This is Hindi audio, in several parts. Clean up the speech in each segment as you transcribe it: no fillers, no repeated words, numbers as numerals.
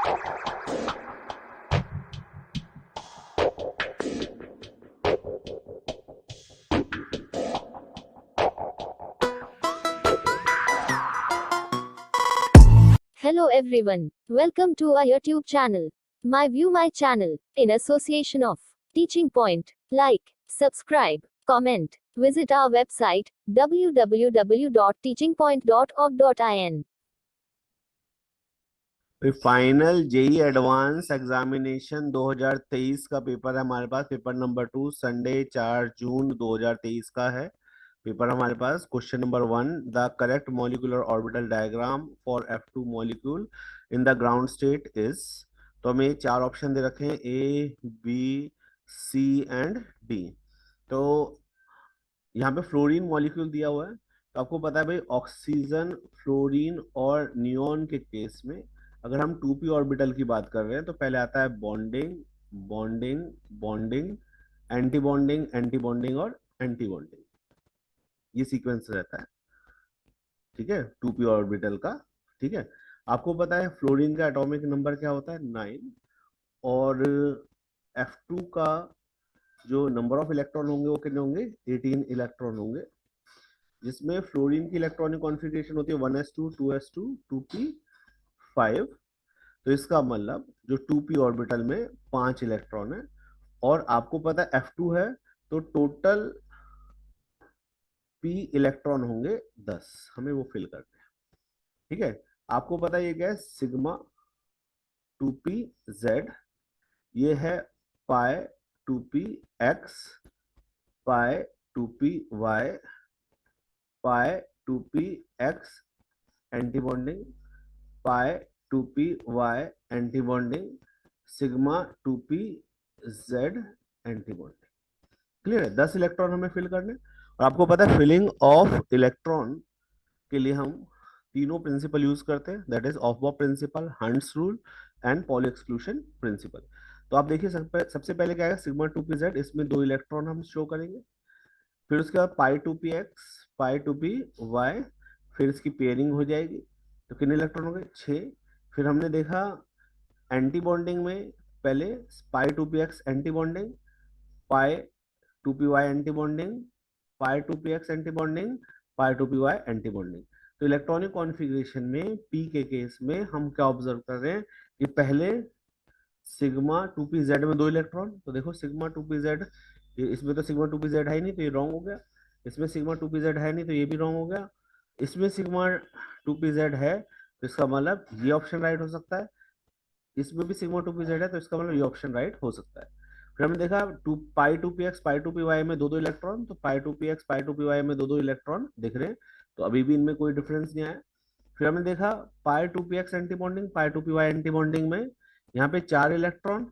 Hello everyone. Welcome to our YouTube channel. My View My channel, in association of Teaching Point. Like, subscribe, comment. Visit our website www.teachingpoint.org.in. Final JEE advance examination 2023 का पेपर है हमारे पास। पेपर नंबर 2 संडे 4 जून 2023 का है पेपर हमारे पास। Question number 1, the correct molecular orbital diagram for F2 molecule in the ground state is. तो हमें 4 ऑप्शन दे रखे हैं, A, B, C and D. तो यहाँ पे फ्लोरीन मॉलिक्यूल दिया हुआ है। तो आपको पता है भाई, ऑक्सीजन, फ्लोरीन और नियोन के केस में अगर हम 2p ऑर्बिटल की बात कर रहे हैं तो पहले आता है bonding, bonding, bonding, anti bonding, anti bonding और एंटी बॉन्डिंग। ये सीक्वेंस रहता है, ठीक है, 2p ऑर्बिटल का। ठीक है, आपको पता है फ्लोरीन का एटॉमिक नंबर क्या होता है, 9। और F2 का जो नंबर ऑफ इलेक्ट्रॉन होंगे वो कितने होंगे, 18 इलेक्ट्रॉन होंगे, जिसमें फ्लोरीन की इलेक्ट्रॉनिक कॉन्फ़िगरेशन होती है 1s2 2s2 2p5। तो इसका मतलब जो 2p ऑर्बिटल में 5 इलेक्ट्रॉन है और आपको पता है F2 है, तो टोटल p इलेक्ट्रॉन होंगे 10। हमें वो फिल करते हैं, ठीक है। आपको पता है ये क्या है, सिग्मा 2pz, ये है पाई 2px, पाई 2py, पाई 2px एंटी बॉन्डिंग, पाई 2py anti bonding, sigma 2pz anti bonding. Clear है, 10 इलेक्ट्रॉन हमें फिल करने। और आपको पता है फिलिंग ऑफ इलेक्ट्रॉन के लिए हम तीनों प्रिंसिपल यूज करते हैं, that is Aufbau principle, Hund's rule and Pauli exclusion principle. तो आप देखिए सबसे पहले क्या है, सिग्मा 2pz, इसमें 2 इलेक्ट्रॉन हम शो करेंगे। फिर उसके बाद पाई 2px, पाई 2py, फिर इसकी पेयरिंग हो जाएगी। तो कितने इलेक्ट्रॉन हो गए, 6। फिर हमने देखा एंटी बॉन्डिंग में पहले पाई 2px एंटी बॉन्डिंग, पाई 2py एंटी बॉन्डिंग, पाई 2px एंटी बॉन्डिंग, पाई 2py एंटी बॉन्डिंग। तो इलेक्ट्रॉनिक कॉन्फ़िगरेशन में p के केस में हम क्या ऑब्जर्व कर रहे हैं कि पहले सिग्मा 2pz में 2 इलेक्ट्रॉन। तो देखो सिग्मा 2pz, इसमें तो सिग्मा 2pz है ही नहीं, तो ये रॉन्ग हो गया। इसमें सिग्मा 2pz है नहीं, तो ये भी रॉन्ग हो गया। इसमें सिग्मा 2pz है, तो इसका मतलब ये ऑप्शन राइट हो सकता है। इसमें भी सिग्मा 2pz है, तो इसका मतलब ये ऑप्शन राइट हो सकता है। फिर हमने देखा पाई 2px, पाई 2py में 2-2 इलेक्ट्रॉन, तो पाई 2px, पाई 2py में 2-2 इलेक्ट्रॉन दिख रहे हैं, तो अभी भी इनमें कोई डिफरेंस नहीं आया। फिर हमने देखा पाई 2px एंटी बॉन्डिंग, पाई 2py एंटी बॉन्डिंग में यहाँ पे 4 इलेक्ट्रॉन,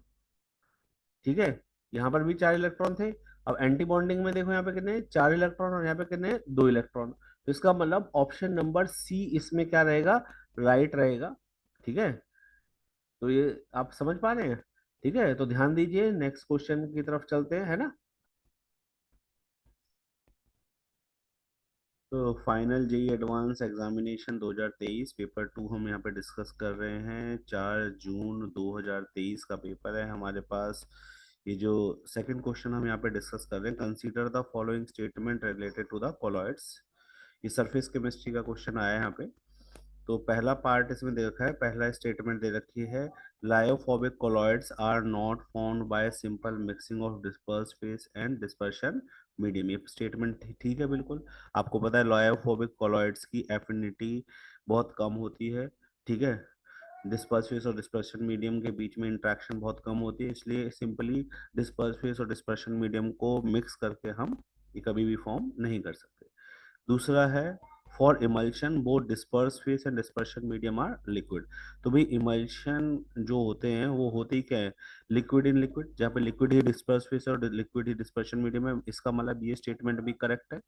ठीक है, यहाँ पर भी 4 इलेक्ट्रॉन थे। अब एंटी बॉन्डिंग में देखो यहाँ पे कितने, 4 इलेक्ट्रॉन, और यहाँ पे कितने, 2 इलेक्ट्रॉन। तो इसका मतलब ऑप्शन नंबर सी इसमें क्या रहेगा, राइट रहेगा। ठीक है, तो ये आप समझ पा रहे हैं, ठीक है। तो ध्यान दीजिए, नेक्स्ट क्वेश्चन की तरफ चलते हैं, है ना। तो final JEE advance examination 2023 paper 2 हम यहाँ पे डिस्कस कर रहे हैं। 4 जून 2023 का पेपर है हमारे पास। ये जो सेकंड क्वेश्चन हम यहाँ पे डिस्कस कर रहे हैं, consider the following statement related to the colloids. ये सरफेस केमिस्ट्री का क्वेश्चन आया है यहाँ पे। तो पहला पार्ट इसमें दे रखा है, पहला स्टेटमेंट दे रखी है, lyophobic colloids are not found by simple mixing of disperse phase and dispersion medium. ये स्टेटमेंट ठीक है बिल्कुल। आपको पता है लायोफोबिक कॉलॉइड्स की एफिनिटी बहुत कम होती है, ठीक है, डिस्पर्स फेस और डिस्पर्शन मीडियम के बीच में इंट्रैक्शन बहुत कम होती है, इसलिए सिंपली डिस्पर्स फेस और डिस्पर्शन मीडियम को मिक्स करके हम ये कभी भी फॉर्म नहीं कर सकते। दूसरा है, for emulsion both disperse phase and dispersion medium are liquid. तो भाई इमल्शन जो होते हैं वो होते ही क्या है, लिक्विड इन लिक्विड, जहाँ पे लिक्विड ही डिस्पर्स फेस और लिक्विड ही डिस्पर्शन मीडियम है। इसका मतलब ये स्टेटमेंट भी करेक्ट है।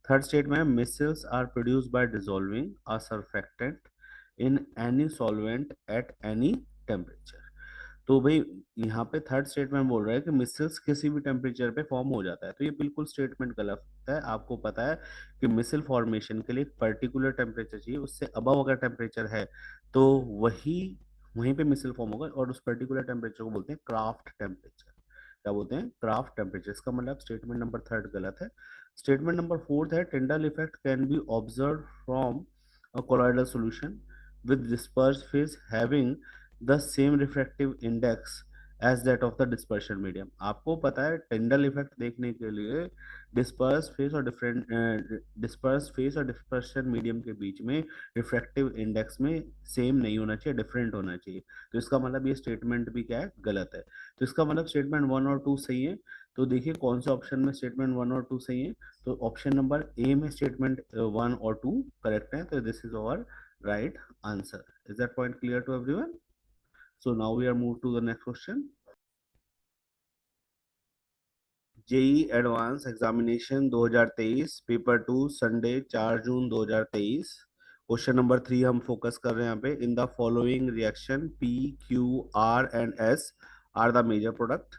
थर्ड स्टेटमेंट है, micelles are produced by dissolving a surfactant in any solvent at any temperature. तो भाई यहाँ पे थर्ड स्टेटमेंट बोल रहा है कि मिसल्स किसी भी टेम्परेचर पे फॉर्म हो जाता है, तो ये बिल्कुल स्टेटमेंट गलत है। आपको पता है कि मिसल फॉर्मेशन के लिए पर्टिकुलर टेम्परेचर चाहिए, उससे अबव अगर टेम्परेचर है तो वही वहीं पे मिसल फॉर्म होगा और उस पर्टिकुलर टेम्परेचर को बोलते हैं क्राफ्ट टेम्परेचर। क्या बोलते हैं? Craft temperature. इसका मतलब स्टेटमेंट नंबर थर्ड गलत है। स्टेटमेंट नंबर फोर्थ है Tyndall effect can be observe from a colloidal solution with dispersed phase having the same refractive index as that of the dispersion medium। आपको पता है टिंडल इफेक्ट देखने के लिए डिस्पर्स फेस और डिस्पर्शन मीडियम के बीच में रिफ्रैक्टिव इंडेक्स में सेम नहीं होना चाहिए, डिफरेंट होना चाहिए। तो इसका मतलब ये स्टेटमेंट भी क्या है? गलत है। तो इसका मतलब स्टेटमेंट वन और टू सही है। तो देखिए कौन से ऑप्शन में स्टेटमेंट वन और टू सही है। तो ऑप्शन नंबर ए में स्टेटमेंट वन और टू करेक्ट है। तो this is our right answer। Is that point clear to everyone? So now we are moved to the next question। JEE advance examination 2023 paper two Sunday 4 June 2023। Question number 3 हम फोकस कर रहे हैं यहाँ पे। In the following reaction P Q R and S are the major product.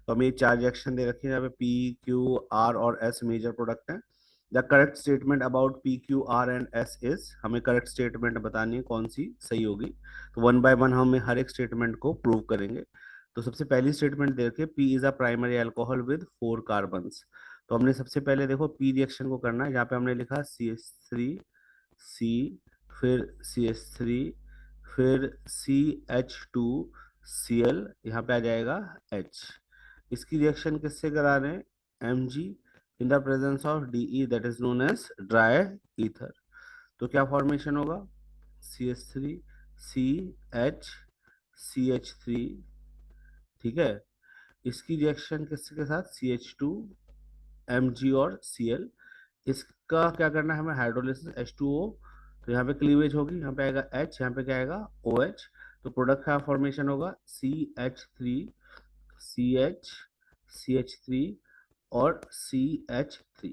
तो हमें चार रिएक्शन दे रखे हैं यहाँ पे, पी क्यू आर और एस मेजर प्रोडक्ट है। The correct statement about P Q R and S is, हमें करेक्ट स्टेटमेंट बतानी है कौन सी सही होगी। तो वन बाय वन हम हर एक स्टेटमेंट को प्रूव करेंगे। तो सबसे पहली स्टेटमेंट दे रखी है P is a primary alcohol with 4 carbons. तो हमने सबसे पहले देखो पी रिएक्शन को करना है। यहाँ पे हमने लिखा CH3 C, फिर CH3, फिर CH2Cl, यहाँ पे आ जाएगा H। इसकी रिएक्शन किससे करा रहे हैं? Mg in the presence of DE that is known as dry ether. तो क्या फॉर्मेशन होगा? CH3 CH CH3, ठीक है। इसकी रिएक्शन किसके के साथ? CH2 Mg और Cl। इसका क्या करना है हमें? Hydrolysis H2O। तो यहाँ पे क्लीवेज होगी, यहाँ पे आएगा H, यहाँ पे क्या आएगा? OH। तो प्रोडक्ट का फॉर्मेशन होगा CH3 CH CH3 और CH3।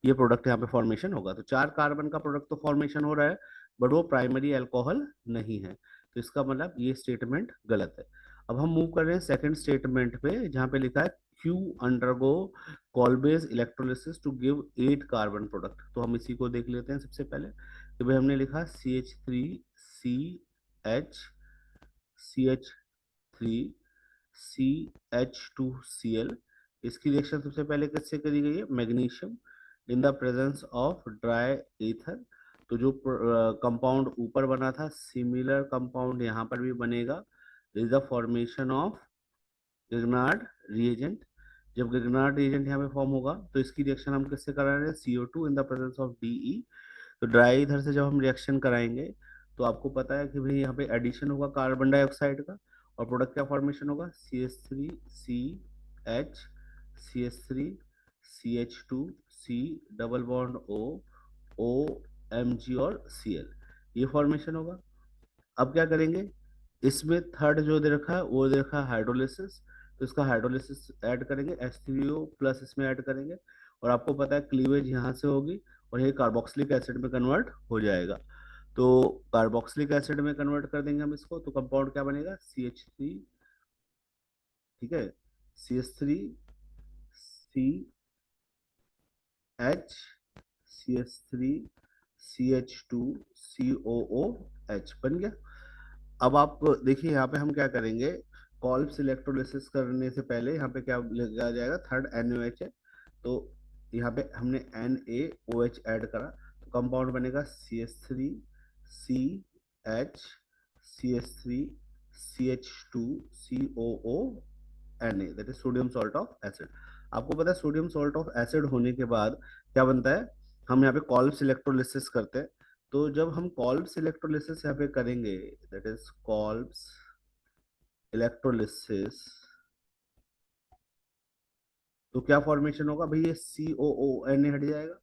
ये प्रोडक्ट यहाँ पे फॉर्मेशन होगा। तो 4 कार्बन का प्रोडक्ट तो फॉर्मेशन हो रहा है, बट वो प्राइमरी अल्कोहल नहीं है। तो इसका मतलब ये स्टेटमेंट गलत है। अब हम मूव कर रहे हैं सेकंड स्टेटमेंट पे, जहाँ पे लिखा है Q undergo Kolbe's electrolysis to give 8 carbon product. तो हम इसी को देख लेते हैं सबसे पहले। तो भाई हमने लिखा CH3 CH2Cl। इसकी रिएक्शन सबसे पहले किससे करी गई है? Magnesium in the presence of dry ether. तो जो कंपाउंड ऊपर बना था सिमिलर कंपाउंड यहाँ पर भी बनेगा। Is the formation of Grignard reagent. जब गिगनार्ड रिएजेंट यहाँ पे फॉर्म होगा तो इसकी रिएक्शन हम किससे करा रहे हैं? CO2 in the presence of DE। तो ड्राई इधर से जब हम रिएक्शन कराएंगे तो आपको पता है कि भाई यहाँ पे एडिशन होगा कार्बन डाइऑक्साइड का, और प्रोडक्ट क्या फॉर्मेशन होगा? CH3CH CH3CH2C double bond OMG और Cl, ये फॉर्मेशन होगा। अब क्या करेंगे? इसमें थर्ड जो दे रखा है वो दे रखा है हाइड्रोलिसिस। तो इसका हाइड्रोलिसिस ऐड करेंगे, H3O प्लस इसमें ऐड करेंगे, और आपको पता है क्लीवेज यहाँ से होगी और ये कार्बोक्सिलिक एसिड में कन्वर्ट हो जाएगा। तो कार्बोक्सिलिक एसिड में कन्वर्ट कर देंगे हम इसको, तो कंपाउंड क्या बनेगा? CH3, ठीक है, CH3CH CH3CH2COOH बन गया। अब आप देखिए यहाँ पे हम क्या करेंगे? कॉल्प्स इलेक्ट्रोलिसिस करने से पहले यहाँ पे क्या लिखा जाएगा? थर्ड NaOH है। तो यहाँ पे हमने NaOH ऐड करा, तो कंपाउंड बनेगा CH3CH CH3CH2COONA, that is sodium salt of acid. आपको पता है सोडियम सॉल्ट ऑफ एसिड होने के बाद क्या बनता है? हम यहाँ पे कॉल्प्स इलेक्ट्रोलिसिस करते हैं। तो जब हम कॉल्प्स इलेक्ट्रोलिसिस यहाँ पे करेंगे, दैट इज कॉल्प्स इलेक्ट्रोलिसिस, तो क्या फॉर्मेशन होगा भाई? ये COONA हट जाएगा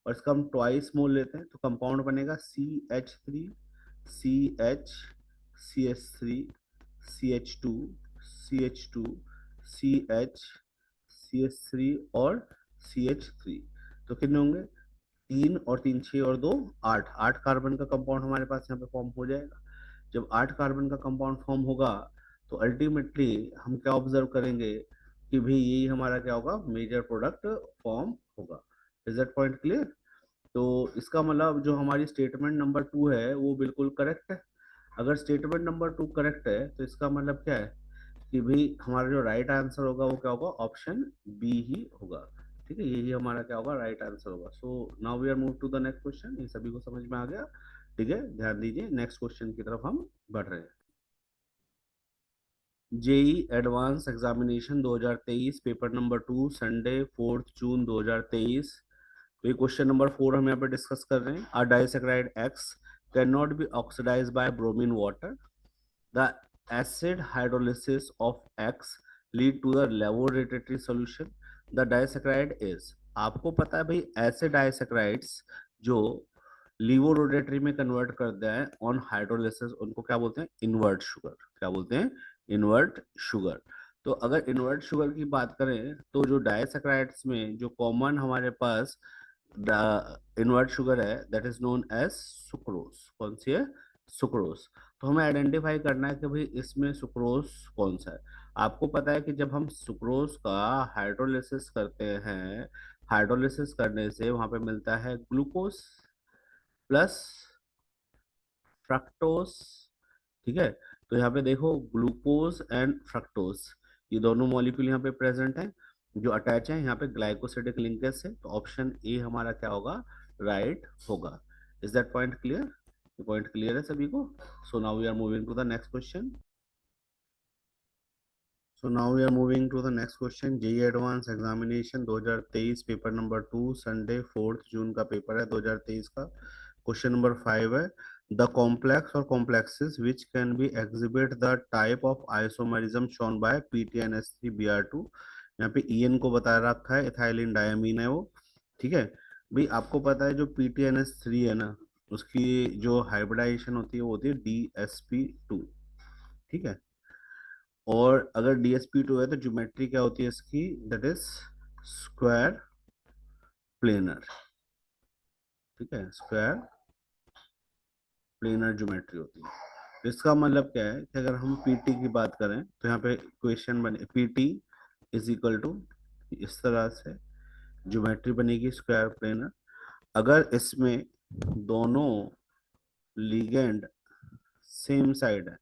और इसका हम ट्वाइस मोल लेते हैं, तो कंपाउंड बनेगा CH3 CH CH3 CH2 CH2 CH CH3 और CH3। तो कितने होंगे? 3 और 3 6 और 2 8, 8 कार्बन का कंपाउंड हमारे पास यहाँ पे फॉर्म हो जाएगा। जब 8 कार्बन का कंपाउंड फॉर्म होगा तो अल्टीमेटली हम क्या ऑब्जर्व करेंगे कि भाई यही हमारा क्या होगा? मेजर प्रोडक्ट फॉर्म होगा। Is that point clear? तो इसका मतलब जो हमारी स्टेटमेंट नंबर 2 है वो बिल्कुल करेक्ट है। अगर स्टेटमेंट नंबर 2 करेक्ट है तो इसका मतलब क्या है कि भाई हमारा जो राइट आंसर होगा वो क्या होगा, ऑप्शन बी ही होगा। ठीक है, यही हमारा क्या होगा, राइट आंसर होगा। So now we are move to the next question. ये सभी को समझ में आ गया? ठीक है, ध्यान दीजिए, नेक्स्ट क्वेश्चन की तरफ हम बढ़ रहे हैं। JEE advance examination 2023 paper number 2 Sunday 4 June 2023। तो ये क्वेश्चन नंबर 4 हम यहाँ पे डिस्कस कर रहे हैं। A disaccharide X can not be oxidised by bromine water. The acid hydrolysis of X lead to the laboratory solution. The disaccharide is, आपको पता है भाई ऐसे डाइसैकेराइड्स जो लिवोरोडेटरी में कन्वर्ट करते हैं ऑन हाइड्रोलिसिस, उनको क्या बोलते हैं, इनवर्ट शुगर। क्या बोलते हैं, इनवर्ट शुगर। तो अगर इनवर्ट शुगर की बात करें तो जो डाइसैकेराइड्स में जो कॉमन हमारे पास इनवर्ट शुगर है that is known as sucrose. कौन सी है, सुक्रोज। तो हमें आइडेंटिफाई करना है कि भाई इसमें सुक्रोज कौन सा है। आपको पता है कि जब हम सुक्रोज का हाइड्रोलिसिस करते हैं, हाइड्रोलिसिस करने से वहां पे मिलता है ग्लूकोज प्लस फ्रक्टोज। ठीक है, तो यहाँ पे देखो ग्लूकोज एंड फ्रक्टोज, ये दोनों मॉलिक्यूल यहाँ पे प्रेजेंट हैं जो अटैच है यहाँ पे ग्लाइकोसिडिक लिंकेज से। तो ऑप्शन ए हमारा क्या होगा, राइट होगा। Is that point clear? Point clear है सभी को? So now we are moving to the next question. So now we are moving to the next question. JEE advance examination 2023 paper number 2 Sunday 4 June का पेपर है 2023 का। क्वेश्चन नंबर 5 है, द कॉम्प्लेक्स और complexes which can be exhibit the type of isomerism shown by PTNS3Br2। यहाँ पे EN को बता रखा है, इथाइलिन डायमीन है वो। ठीक है भाई, आपको पता है जो PTNS3 है ना, उसकी जो हाइब्रिडाइजेशन होती है वो होती है DsP2। ठीक है, और अगर DsP2 है तो ज्योमेट्री क्या होती है इसकी, दैट इज स्क्वायर प्लेनर। ठीक है, स्क्वायर प्लेनर ज्योमेट्री होती है। तो इसका मतलब क्या है कि अगर हम PT की बात करें तो यहाँ पे इक्वेशन बने PT इज इक्वल टू, इस तरह से ज्योमेट्री बनेगी स्क्वायर प्लेनर। अगर इसमें दोनों लिगेंड सेम साइड है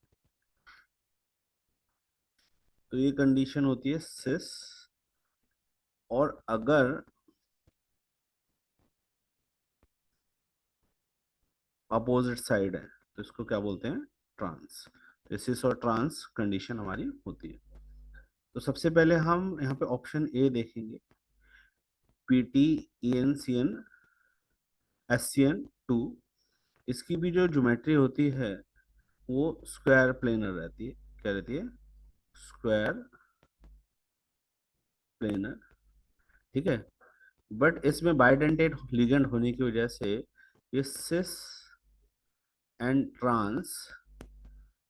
तो ये कंडीशन होती है सिस। और अगर अपोजिट साइड है तो इसको क्या बोलते हैं, ट्रांस। सिस और ट्रांस कंडीशन हमारी होती है। तो सबसे पहले हम यहाँ पे ऑप्शन ए देखेंगे, PTENCN SCN2। इसकी भी जो ज्योमेट्री होती है वो स्क्वायर प्लेनर रहती है। क्या रहती है, स्क्वायर प्लेनर। ठीक है, बट इसमें बाइडेंटेट लिगेंड होने की वजह से ये सिस एंड ट्रांस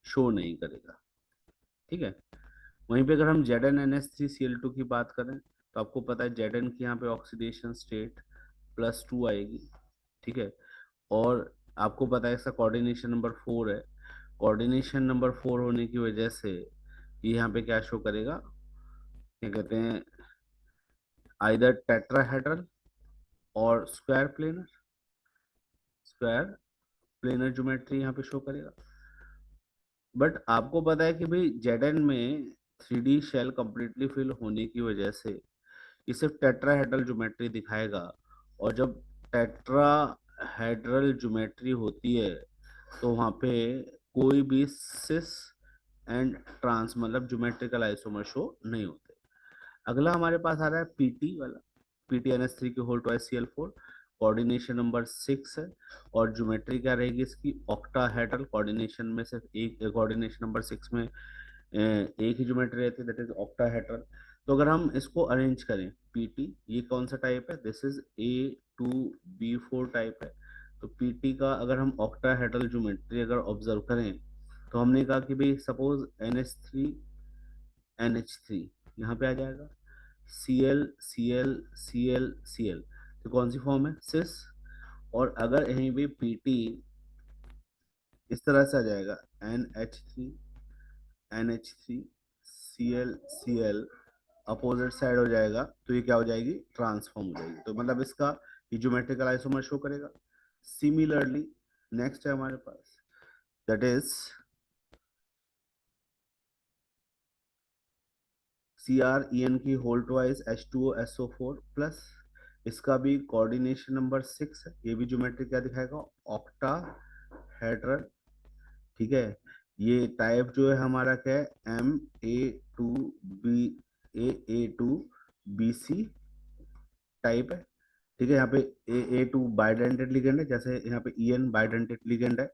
शो नहीं करेगा। ठीक है, वहीं पे अगर हम ZnNH3Cl2 की बात करें तो आपको पता है Zn की यहाँ पे ऑक्सीडेशन स्टेट +2 आएगी। ठीक है, और आपको पता है इसका कोऑर्डिनेशन नंबर 4 है। कोऑर्डिनेशन नंबर 4 होने की वजह से ये यहाँ पे क्या शो करेगा, क्या कहते हैं, आइदर टेट्राहेड्रल और square planar, square planar geometry यहाँ पे शो करेगा। बट आपको पता है कि भाई Zn में 3D शेल कंप्लीटली फिल होने की वजह से ये सिर्फ टेट्राहेड्रल ज्योमेट्री दिखाएगा। और जब टेट्राहेड्रल ज्योमेट्री होती है तो वहां पे कोई भी सिस एंड ट्रांस मतलब ज्योमेट्रिकल आइसोमर शो नहीं होते। अगला हमारे पास आ रहा है PT वाला, PTNS3 की whole twice Cl4। Coordination number 6 है और ज्योमेट्री क्या रहेगी इसकी, ऑक्टाहेड्रल। कोऑर्डिनेशन में सिर्फ एक, कोऑर्डिनेशन नंबर 6 में एक ही ज्योमेट्री रहती है दैट इज ऑक्टाहेड्रल। तो अगर हम इसको अरेंज करें, PT ये कौन सा टाइप है, दिस इज A2B4 टाइप है। तो PT का अगर हम ऑक्टाहेड्रल ज्योमेट्री अगर ऑब्जर्व करें तो हमने कहा कि भाई सपोज NH3 यहाँ पे आ जाएगा, Cl तो कौन सी फॉर्म है, सिस। और अगर यहीं पे PT इस तरह से आ जाएगा, NH3 अपोजिट साइड हो जाएगा तो ये क्या हो जाएगी, ट्रांसफॉर्म हो जाएगी। तो मतलब इसका ये ज्योमेट्रिकल आइसोमर शो करेगा। सिमिलरली नेक्स्ट है हमारे पास दैट इज CrEn की होल ट्वाइस H2O प्लस, इसका भी कोऑर्डिनेशन नंबर 6 है, ये भी ज्योमेट्री क्या दिखाएगा, ऑक्टाहेड्रल। ठीक है, ये टाइप जो है हमारा क्या है, Ma2B AA2BC टाइप है। ठीक है, यहाँ पे A2 बाइडेंटेड लिगेंड है, जैसे यहाँ पे En बाइडेंटेड लिगेंड है।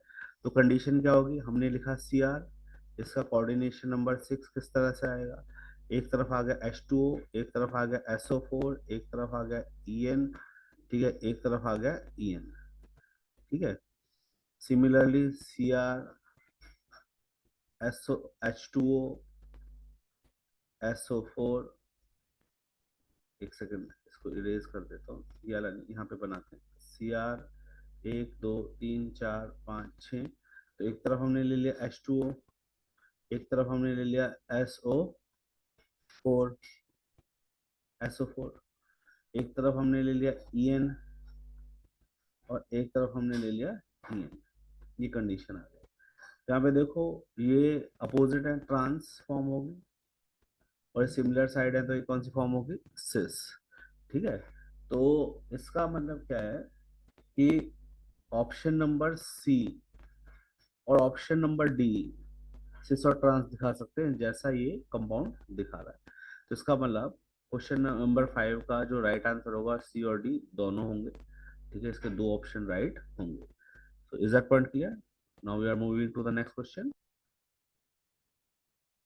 तो कंडीशन क्या होगी, हमने लिखा Cr, इसका कोऑर्डिनेशन नंबर 6 किस तरह से आएगा, एक तरफ आ गया H2O, एक तरफ आ गया SO4, एक तरफ आ गया En, ठीक है, एक तरफ आ गया En। ठीक है, similarly Cr SO H2O SO4, एक सेकंड इसको इरेज कर देता हूँ, ये वाला नहीं, यहाँ पे बनाते हैं Cr 1 2 3 4 5 6। तो एक तरफ हमने ले लिया H2O, एक तरफ हमने ले लिया SO4, एक तरफ हमने ले लिया En, और एक तरफ हमने ले लिया En। ये कंडीशन आ गई। यहाँ पे देखो ये अपोजिट है, ट्रांस फॉर्म होगी, और सिमिलर साइड है तो ये कौन सी फॉर्म होगी, सिस। ठीक है, तो इसका मतलब क्या है कि ऑप्शन नंबर सी और ऑप्शन नंबर डी सिस और ट्रांस दिखा सकते हैं, जैसा ये कंपाउंड दिखा रहा है। तो इसका मतलब क्वेश्चन नंबर 5 का जो राइट आंसर होगा, सी और डी दोनों होंगे। ठीक है, इसके दो ऑप्शन राइट होंगे। So is that point clear? Now we are moving to the next question.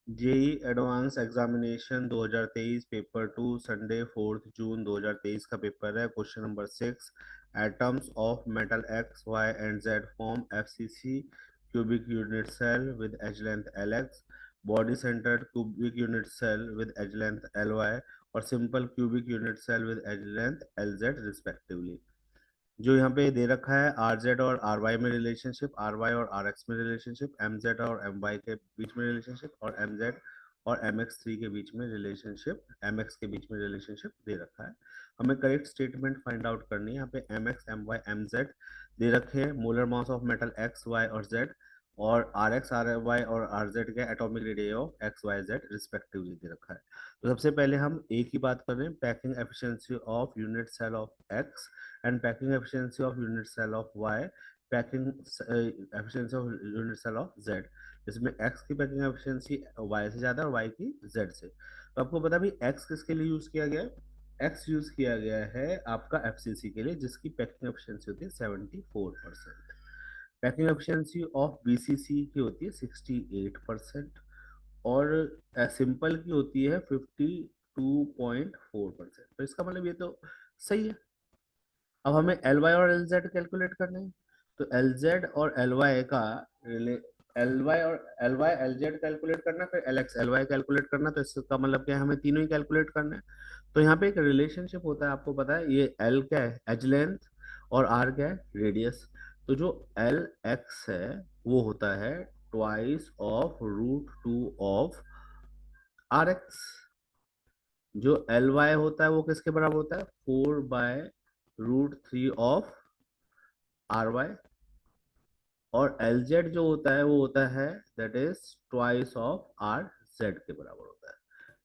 JEE advance examination 2023 paper 2 Sunday 4 June 2023 का पेपर है। Question number 6, atoms of metal X Y and Z form FCC cubic unit cell with edge length Lx, body centred cubic unit cell with edge length Ly, और simple cubic unit cell with edge length Lz respectively. जो यहाँ पे दे रखा है आर जेड और आर वाई में रिलेशनशिप, आर वाई और आर एक्स में रिलेशनशिप, एम जेड और एम वाई के बीच में रिलेशनशिप, और एम जेड और एम एक्स थ्री के बीच में रिलेशनशिप, एम एक्स के बीच में रिलेशनशिप दे रखा है। हमें करेक्ट स्टेटमेंट फाइंड आउट करनी है। यहाँ पे M X M Y M Z दे रखे हैं, molar mass of metal X Y और जेड, और आर एक्स आर वाई और आर जेड के atomic radius of X Y Z respectively दे रखा है। तो सबसे पहले हम ए की बात करें, packing efficiency of unit cell of X and packing efficiency of unit cell of Y, packing efficiency of unit cell of Z, इसमें X की पैकिंग एफिशिएंसी Y से ज्यादा और Y की Z से। तो आपको पता भी X किसके लिए यूज किया गया है, X यूज किया गया है आपका FCC के लिए, जिसकी पैकिंग एफिशिएंसी होती है 74%। पैकिंग एफिशिएंसी ऑफ BCC की होती है 68%, और सिंपल की होती है 52.4%। तो इसका मतलब ये तो सही है। अब हमें एल वाई और एल जेड कैलकुलेट करना है, तो एल जेड और एल वाई का एल वाई और L Y L Z calculate करना है, फिर L X L Y calculate करना, तो इसका मतलब क्या है, हमें तीनों ही कैलकुलेट करना है। तो यहाँ पे एक रिलेशनशिप होता है, आपको पता है, ये एल क्या है, एज लेंथ, और आर क्या है, रेडियस। तो जो एल एक्स है वो होता है twice of √2 of R X. जो एल वाई होता है वो किसके बराबर होता है, 4/√3 ऑफ आर वाई, और एल जेड जो होता है वो होता है that is twice of R Z के बराबर होता है।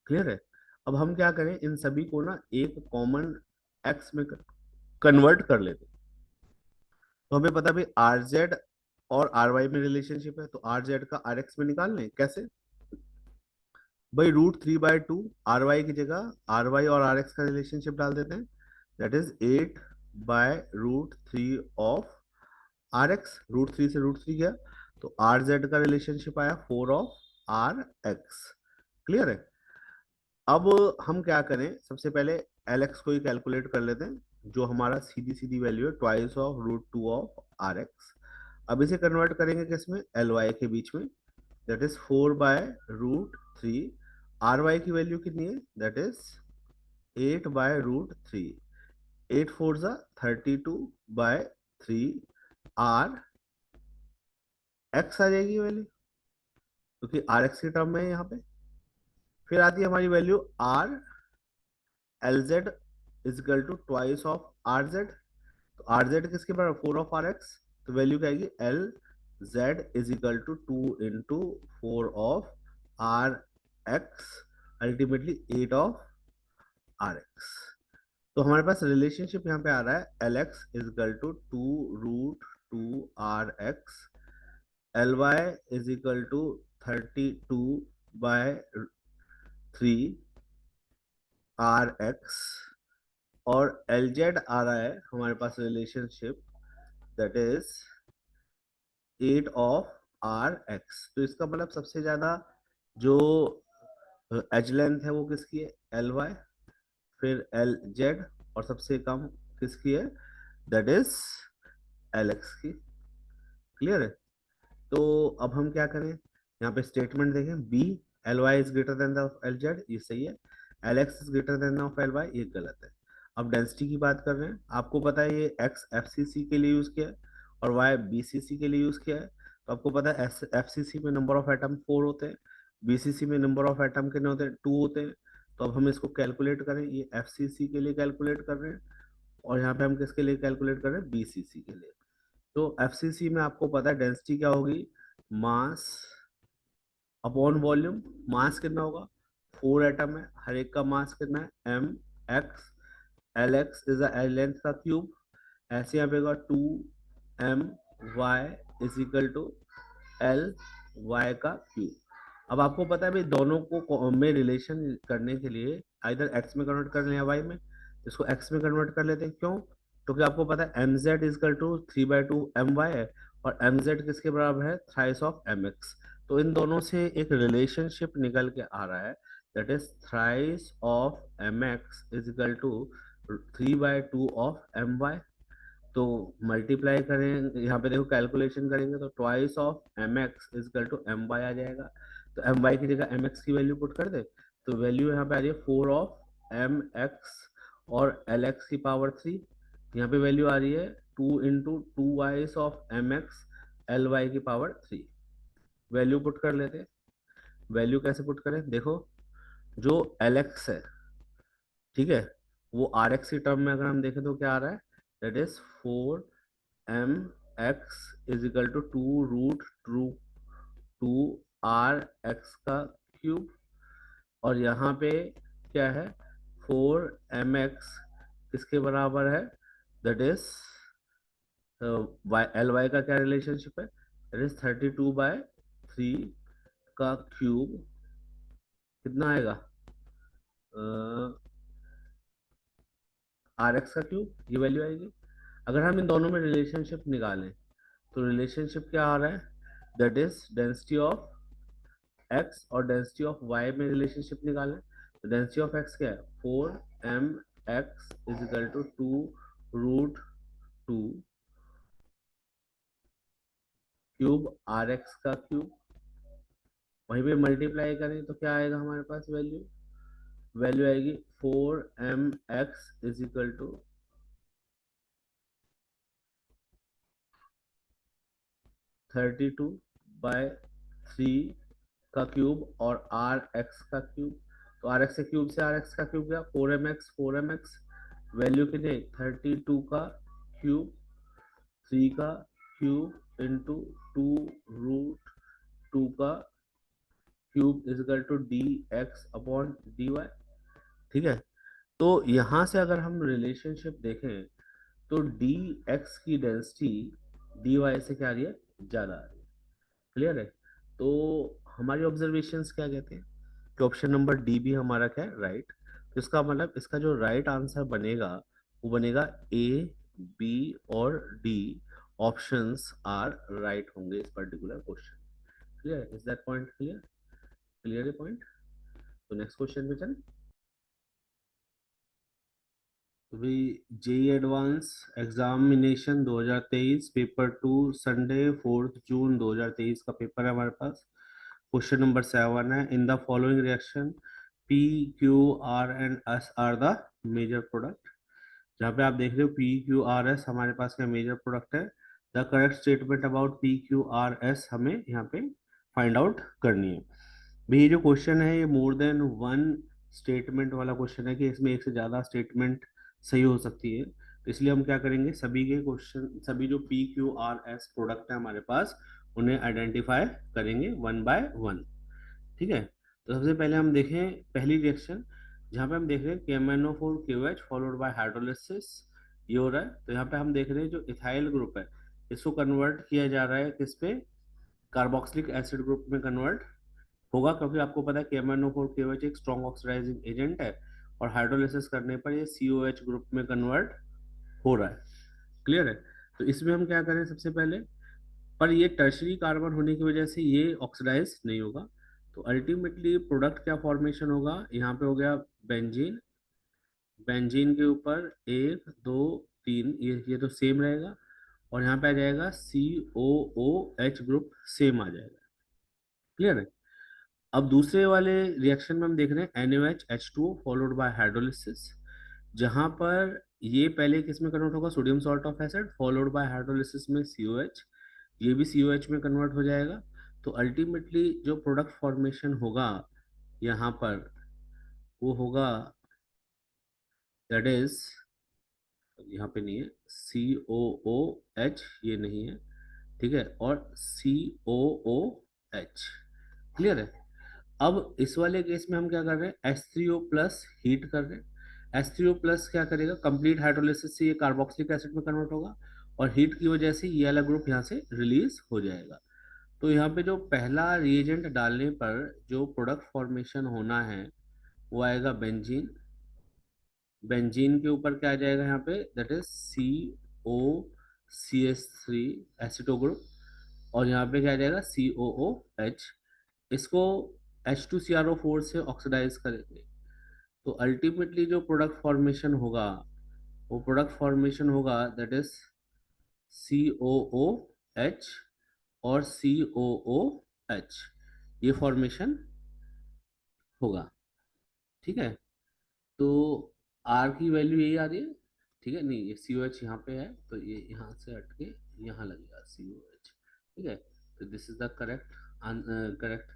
क्लियर है। अब हम क्या करें, इन सभी को ना एक कॉमन एक्स में कन्वर्ट कर लेते। तो हमें पता भी आर जेड और आर वाई में रिलेशनशिप है, तो आर जेड का आर एक्स में निकाल लें। कैसे भाई, √3/2 आर वाई की जगह आर वाई और आर एक्स का रिलेशनशिप डाल देते हैं, that is 8/√3 of R X. √3 से √3 गया, तो आर जेड का रिलेशनशिप आया 4 ऑफ आर एक्स। क्लियर है। अब हम क्या करें, सबसे पहले एल एक्स को ही कैलकुलेट कर लेते हैं, जो हमारा सीधी सीधी वैल्यू है twice of √2 of R X. अब इसे कन्वर्ट करेंगे किसमें, एल वाई के बीच में, दैट इज 4/√3। आर वाई की वैल्यू कितनी है, दैट इज 8/√3। 8 4 जा 32/3 आर एक्स आ जाएगी वैल्यू, क्योंकि आर एक्स की टर्म में है यहाँ पे। फिर आती है हमारी value R L Z is equal to twice of R Z. तो आर जेड किसके बराबर, 4 ऑफ आर एक्स, तो वैल्यू क्या आएगी, L Z is equal to 2 into 4 of RX, ultimately 8 of RX। तो हमारे पास रिलेशनशिप यहाँ पे आ रहा है LX is equal to 2 √2 RX, LY is equal to 32/3 RX, और LZ आ रहा है हमारे पास relationship that is 8 of RX। तो इसका मतलब सबसे ज्यादा जो एज लेंथ है वो किसकी है? LY, फिर LZ, और सबसे कम किसकी है? दैट इज LX की। क्लियर है? तो अब हम क्या करें, यहाँ पे स्टेटमेंट देखें, B LY is greater than the LZ, ये सही है। LX is greater than of LY, ये गलत है। अब डेंसिटी की बात कर रहे हैं, आपको पता है ये X FCC के लिए यूज किया है और Y BCC के लिए यूज किया है। तो आपको पता है FCC में नंबर ऑफ एटम 4 होते हैं, BCC में नंबर ऑफ एटम कितने होते हैं? 2 होते हैं। तो अब हम इसको कैलकुलेट करें, ये FCC के लिए कैलकुलेट कर रहे हैं और यहाँ पे हम किसके लिए कैलकुलेट कर रहे हैं? BCC के लिए। तो FCC में आपको पता है डेंसिटी क्या होगी? Mass upon volume. मास कितना होगा? 4 एटम है, हर एक का मास कितना है? mx। lx is the length का क्यूब, ऐसे यहाँ पे होगा 2my is equal to ly का क्यूब। अब आपको पता है भाई दोनों को में रिलेशन करने के लिए आइदर x में कन्वर्ट कर लें या y में। इसको x में कन्वर्ट कर लेते हैं, क्यों? क्योंकि आपको पता है mz is equal to 3/2 my है, और mz किसके बराबर है? Thrice of mx। तो इन दोनों से एक रिलेशनशिप निकल के आ रहा है, that is thrice of mx is equal to 3/2 of my। तो मल्टीप्लाई करें, यहाँ पे देखो कैलकुलेशन करेंगे तो twice of mx is equal to my आ जाएगा। तो my की जगह mx की वैल्यू पुट कर दे, तो वैल्यू यहाँ पे आ रही है 4 ऑफ mx और lx की पावर 3। यहाँ पे वैल्यू आ रही है 2 into 2 ऑफ mx ly की पावर 3। वैल्यू पुट कर लेते हैं। वैल्यू कैसे पुट करें? देखो, जो lx है, ठीक है, वो rx की टर्म में अगर हम देखें तो क्या आ रहा है? That is 4mx is equal to 2 √2 rx का क्यूब, और यहाँ पे क्या है? 4mx किसके बराबर है? दैट इज ly का क्या रिलेशनशिप है? दैट इज 32/3 का क्यूब। कितना आएगा? RX का क्यूब, ये वैल्यू आएगी। अगर हम इन दोनों में रिलेशनशिप निकालें तो रिलेशनशिप क्या आ रहा है? That is density of x और डेंसिटी ऑफ y में रिलेशनशिप निकालें। तो डेंसिटी ऑफ x क्या है? 4mx is equal to 2 √2 cube RX का क्यूब। वहीं पे मल्टीप्लाई करें तो क्या आएगा हमारे पास? वैल्यू वैल्यू आएगी 4mx इज इक्वल टू 32/3 का क्यूब और RX का क्यूब। तो RX के क्यूब से RX का क्यूब गया 4mx वैल्यू कितनी? 32 का क्यूब, 3 का क्यूब इंटू 2 √2 का cube is equal to dx/dy। ठीक है? तो यहां से अगर हम रिलेशनशिप देखें तो dx की डेंसिटी dy से क्या आ रही है? ज्यादा आ रही है। क्लियर है? तो हमारी ऑब्जर्वेशंस क्या कहते हैं कि ऑप्शन नंबर डी भी हमारा क्या है? राइट। तो इसका मतलब इसका जो राइट आंसर बनेगा वो बनेगा ए, बी और डी ऑप्शंस आर राइट होंगे इस particular question. Clear? Is that point clear? Clear है पॉइंट? तो नेक्स्ट क्वेश्चन पे चलें। भी JEE advance examination 2023 paper 2 Sunday 4 June 2023 का पेपर है हमारे पास। क्वेश्चन नंबर 7 है, in the following reaction P Q R and S are the major product. जहाँ पे आप देख रहे हो पी क्यू आर एस हमारे पास क्या मेजर प्रोडक्ट है। The correct statement about P Q R S हमें यहाँ पे फाइंड आउट करनी है। भाई ये जो क्वेश्चन है ये मोर देन वन स्टेटमेंट वाला क्वेश्चन है कि इसमें एक से ज्यादा स्टेटमेंट सही हो सकती है। तो इसलिए हम क्या करेंगे, सभी के क्वेश्चन, सभी जो P Q R S product है हमारे पास उन्हें आइडेंटिफाई करेंगे वन बाय वन। ठीक है, तो सबसे पहले हम देखें पहली रिएक्शन, जहाँ पे हम देख रहे हैं KMnO4 KOH followed by hydrolysis, ये हो रहा है। तो यहाँ पे हम देख रहे हैं जो इथाइल ग्रुप है इसको कन्वर्ट किया जा रहा है किस पे, कार्बोक्सिलिक एसिड ग्रुप में कन्वर्ट होगा, क्योंकि आपको पता है KMnO4 KOH एक स्ट्रॉन्ग ऑक्सीडाइजिंग एजेंट है और हाइड्रोलिसिस करने पर ये COH ग्रुप में कन्वर्ट हो रहा है। क्लियर है। तो इसमें हम क्या करें सबसे पहले, पर ये टर्शरी कार्बन होने की वजह से ये ऑक्सीडाइज नहीं होगा। तो अल्टीमेटली प्रोडक्ट क्या फॉर्मेशन होगा, यहाँ पे हो गया बेंजीन, बेंजीन के ऊपर एक दो तीन, ये तो सेम रहेगा, और यहाँ पे आ जाएगा COOH ग्रुप, सेम आ जाएगा। क्लियर है। अब दूसरे वाले रिएक्शन में हम देख रहे हैं NaOH फॉलोड बाय हाइड्रोलिसिस, जहां पर ये पहले किस में कन्वर्ट होगा, sodium salt of acid followed by hydrolysis में COH, ये भी COH में कन्वर्ट हो जाएगा। तो अल्टीमेटली जो प्रोडक्ट फॉर्मेशन होगा यहाँ पर वो होगा, दैट इज, यहाँ पे नहीं है, COOH, ये नहीं है, ठीक है, और COOH। क्लियर है। अब इस वाले केस में हम क्या कर रहे हैं, H3O प्लस हीट कर रहे हैं। H3O प्लस क्या करेगा, कंप्लीट हाइड्रोलिसिस से ये कार्बोक्सिलिक एसिड में कन्वर्ट होगा और हीट की वजह से ये वाला ग्रुप यहाँ से रिलीज हो जाएगा। तो यहाँ पे जो पहला रिएजेंट डालने पर जो प्रोडक्ट फॉर्मेशन होना है वो आएगा बेंजीन, बेंजीन के ऊपर क्या आ जाएगा यहाँ पे, दैट इज COCH3 एसिटो ग्रुप, और यहाँ पे क्या आ जाएगा COOH, इसको H2CrO4 से ऑक्सीडाइज करेंगे। तो अल्टीमेटली जो प्रोडक्ट फॉर्मेशन होगा वो प्रोडक्ट फॉर्मेशन होगा दैट इज COOH और COOH, ये फॉर्मेशन होगा। ठीक है, तो आर की वैल्यू यही आ रही है। ठीक है, नहीं ये COH यहाँ पे है तो ये यहाँ से हट के यहाँ लगेगा COH। ठीक है, तो this is the correct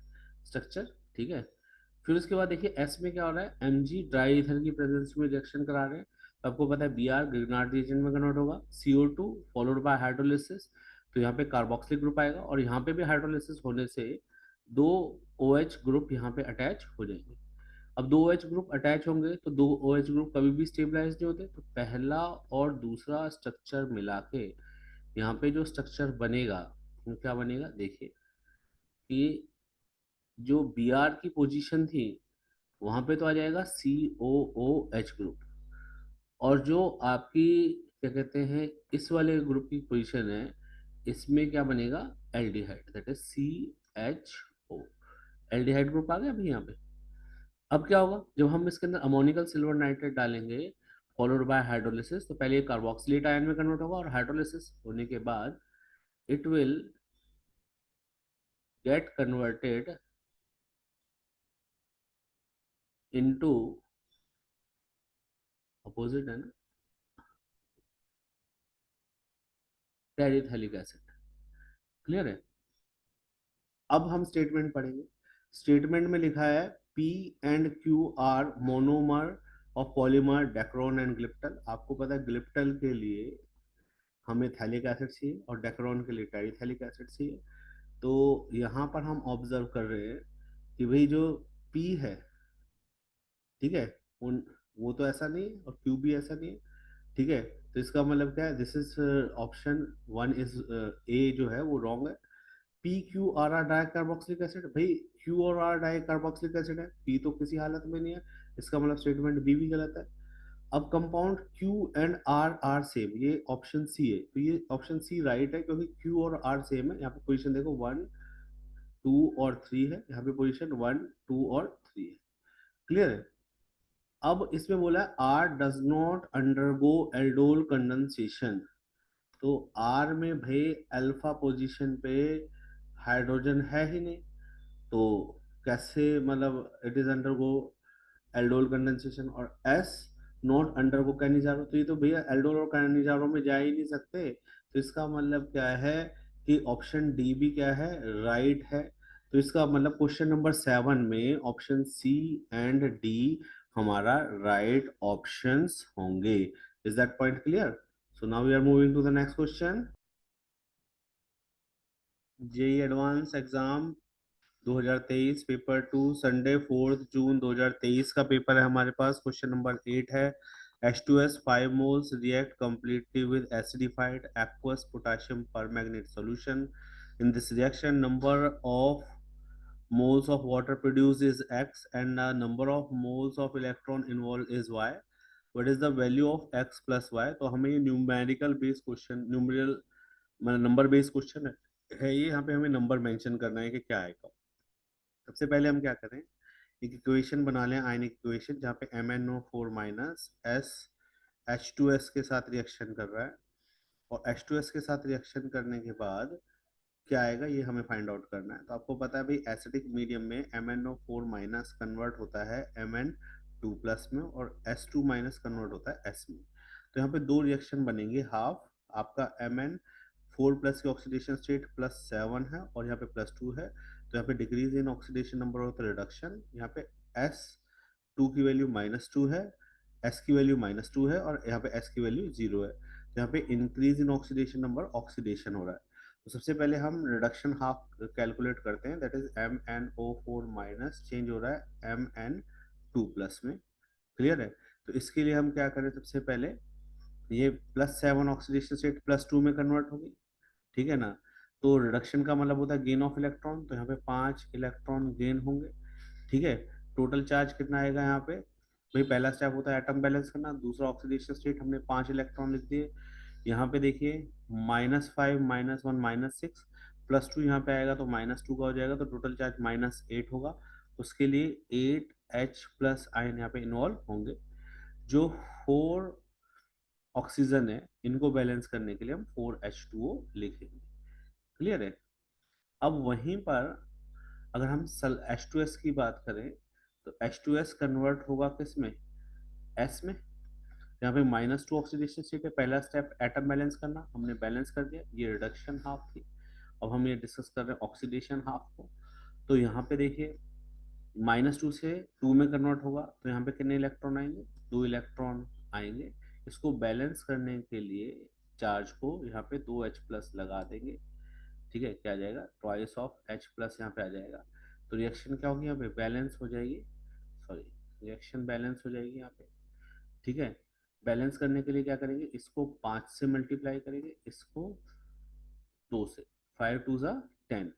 structure. ठीक है, फिर उसके बाद देखिए एस में क्या हो रहा है, Mg ड्राई ईथर की प्रेजेंस में रिएक्शन करा रहे हैं। तो आपको पता है Br ग्रिग्नार्ड रिएजेंट में कन्वर्ट होगा, CO2 फॉलोड बाय हाइड्रोलिसिस, तो यहाँ पे कार्बोक्सिलिक ग्रुप आएगा और यहाँ पे भी हाइड्रोलिसिस होने से दो OH ग्रुप यहाँ पे अटैच हो जाएंगे। अब दो OH ग्रुप अटैच होंगे तो दो OH ग्रुप कभी भी स्टेबलाइज नहीं होते, तो पहला और दूसरा स्ट्रक्चर मिला के यहाँ पे जो स्ट्रक्चर बनेगा वो क्या बनेगा, देखिए कि जो Br की पोजीशन थी वहां पे तो आ जाएगा COOH ग्रुप, और जो आपकी क्या कहते हैं इस वाले ग्रुप की पोजीशन है इसमें क्या बनेगा, aldehyde, that is CHO, aldehyde group आ गया अभी यहाँ पे। अब क्या होगा, जब हम इसके अंदर अमोनिकल सिल्वर नाइट्रेट डालेंगे फॉलोड बाय हाइड्रोलिसिस, तो पहले ये कार्बोक्सिलेट आयन में कन्वर्ट होगा और हाइड्रोलिसिस होने के बाद it will get converted into, opposite है ना, टेरिथैलिक एसिड। क्लियर है। अब हम स्टेटमेंट पढ़ेंगे। स्टेटमेंट में लिखा है P&Q are monomer of polymer Dacron and glyptal. आपको पता है ग्लिप्टल के लिए हमें थैलिक एसिड चाहिए और डेक्रोन के लिए टेरिथैलिक एसिड चाहिए। तो यहाँ पर हम ऑब्जर्व कर रहे हैं कि भाई जो P है, ठीक है, उन वो तो ऐसा नहीं है और Q भी ऐसा नहीं है। ठीक है, तो इसका मतलब क्या है, this is option one is, A जो है वो रॉन्ग है। PQRR डाई कार्बोक्सिलिक एसिड, भाई Q और R डाई कार्बोक्सिलिक एसिड है, P तो किसी हालत में नहीं है, इसका मतलब स्टेटमेंट बी भी गलत है। अब compound Q and R are same, ये ऑप्शन सी है, तो ये ऑप्शन सी राइट है क्योंकि Q और R सेम है। यहाँ पे पोजीशन देखो 1 2 और 3 है, यहाँ पे पोजीशन 1 2 और 3 है। क्लियर है। अब इसमें बोला है R does not undergo aldol condensation, तो R में भाई अल्फा पोजीशन पे हाइड्रोजन है ही नहीं, तो कैसे मतलब it is undergo aldol condensation, और S नॉट अंडरगो कैनिजारो, तो ये तो भैया एल्डोल और कैनिजारो में जा ही नहीं सकते। तो इसका मतलब क्या है कि ऑप्शन डी भी क्या है, राइट है। तो इसका मतलब क्वेश्चन नंबर 7 में ऑप्शन सी एंड डी हमारा राइट ऑप्शंस होंगे। Is that point clear? So now we are moving to the next question. JEE advanced exam 2023 paper 2 Sunday 4 June 2023 का पेपर है हमारे पास। क्वेश्चन नंबर 8 है H2S 5 moles react completely with acidified aqueous potassium permanganate solution. In this reaction, number of moles of water produced is X and the number of moles of electron involved is Y. What is the value of X plus Y? तो हमें ये न्यूमेरिकल बेस्ड क्वेश्चन, न्यूमेरिकल मतलब नंबर बेस्ड क्वेश्चन है ये। यहाँ पे हमें नंबर मेंशन करना है कि क्या आएगा। सबसे पहले हम क्या करें, एक इक्वेशन बना लें, आयनिक इक्वेशन, जहाँ पे MnO4 माइनस एस H2S के साथ रिएक्शन कर रहा है, और H2S के साथ रिएक्शन करने के बाद क्या आएगा ये हमें फाइंड आउट करना है। तो आपको पता है भाई एसिडिक मीडियम में MnO4 माइनस कन्वर्ट होता है Mn2 प्लस में, और S2 माइनस कन्वर्ट होता है S में। तो यहाँ पे दो रिएक्शन बनेंगे, हाफ आपका Mn4 प्लस की ऑक्सीडेशन स्टेट +7 है और यहाँ पे +2 है, तो यहाँ पे डिक्रीज इन ऑक्सीडेशन नंबर होता है रिडक्शन। यहाँ पे S2 की वैल्यू -2 है, S की वैल्यू -2 है, और यहाँ पे S की वैल्यू 0 है। तो यहाँ पे increase in oxidation number, oxidation हो रहा है। तो सबसे पहले हम रिडक्शन हाफ कैलकुलेट करते हैं, that is MnO4 minus change हो रहा है Mn2 प्लस में। क्लियर है? तो इसके लिए हम क्या करें, सबसे पहले ये +7 ऑक्सीडेशन स्टेट +2 में कन्वर्ट होगी, ठीक है ना। तो रिडक्शन का मतलब होता है गेन ऑफ इलेक्ट्रॉन, तो यहाँ पे 5 इलेक्ट्रॉन गेन होंगे, ठीक है। टोटल चार्ज कितना आएगा यहाँ पे, भाई पहला स्टेप होता है एटम बैलेंस करना, दूसरा ऑक्सीडेशन स्टेट, हमने 5 इलेक्ट्रॉन लिख दिए। यहाँ पे देखिए -5 -1 -6 +2 यहाँ पे आएगा तो -2 का हो जाएगा, तो टोटल चार्ज -8 होगा। उसके लिए 8H प्लस आयन यहाँ पे इन्वॉल्व होंगे। जो 4 ऑक्सीजन है इनको बैलेंस करने के लिए हम 4H2O लिखेंगे। क्लियर है? अब वहीं पर अगर हम H2S की बात करें, तो H2S कन्वर्ट होगा किस में, S में। यहाँ पे -2 ऑक्सीडेशन स्टेट है, पहला स्टेप एटम बैलेंस करना, हमने बैलेंस कर दिया, ये रिडक्शन हाफ थी। अब हम ये डिस्कस कर रहे हैं ऑक्सीडेशन हाफ को। तो यहाँ पे देखिए -2 से 2 में कन्वर्ट होगा, तो यहाँ पे कितने इलेक्ट्रॉन आएंगे, 2 इलेक्ट्रॉन आएंगे। इसको बैलेंस करने के लिए चार्ज को यहाँ पे 2H प्लस लगा देंगे, ठीक है। क्या आ जाएगा, ट्वाइस ऑफ H प्लस यहाँ पे आ जाएगा। तो रिएक्शन क्या होगी, यहाँ पे बैलेंस हो जाएगी, सॉरी रिएक्शन बैलेंस हो जाएगी यहाँ पे, ठीक है। बैलेंस करने के लिए क्या करेंगे, इसको 5 से मल्टीप्लाई करेंगे, इसको 2 से, 5 2 ज़ा 10,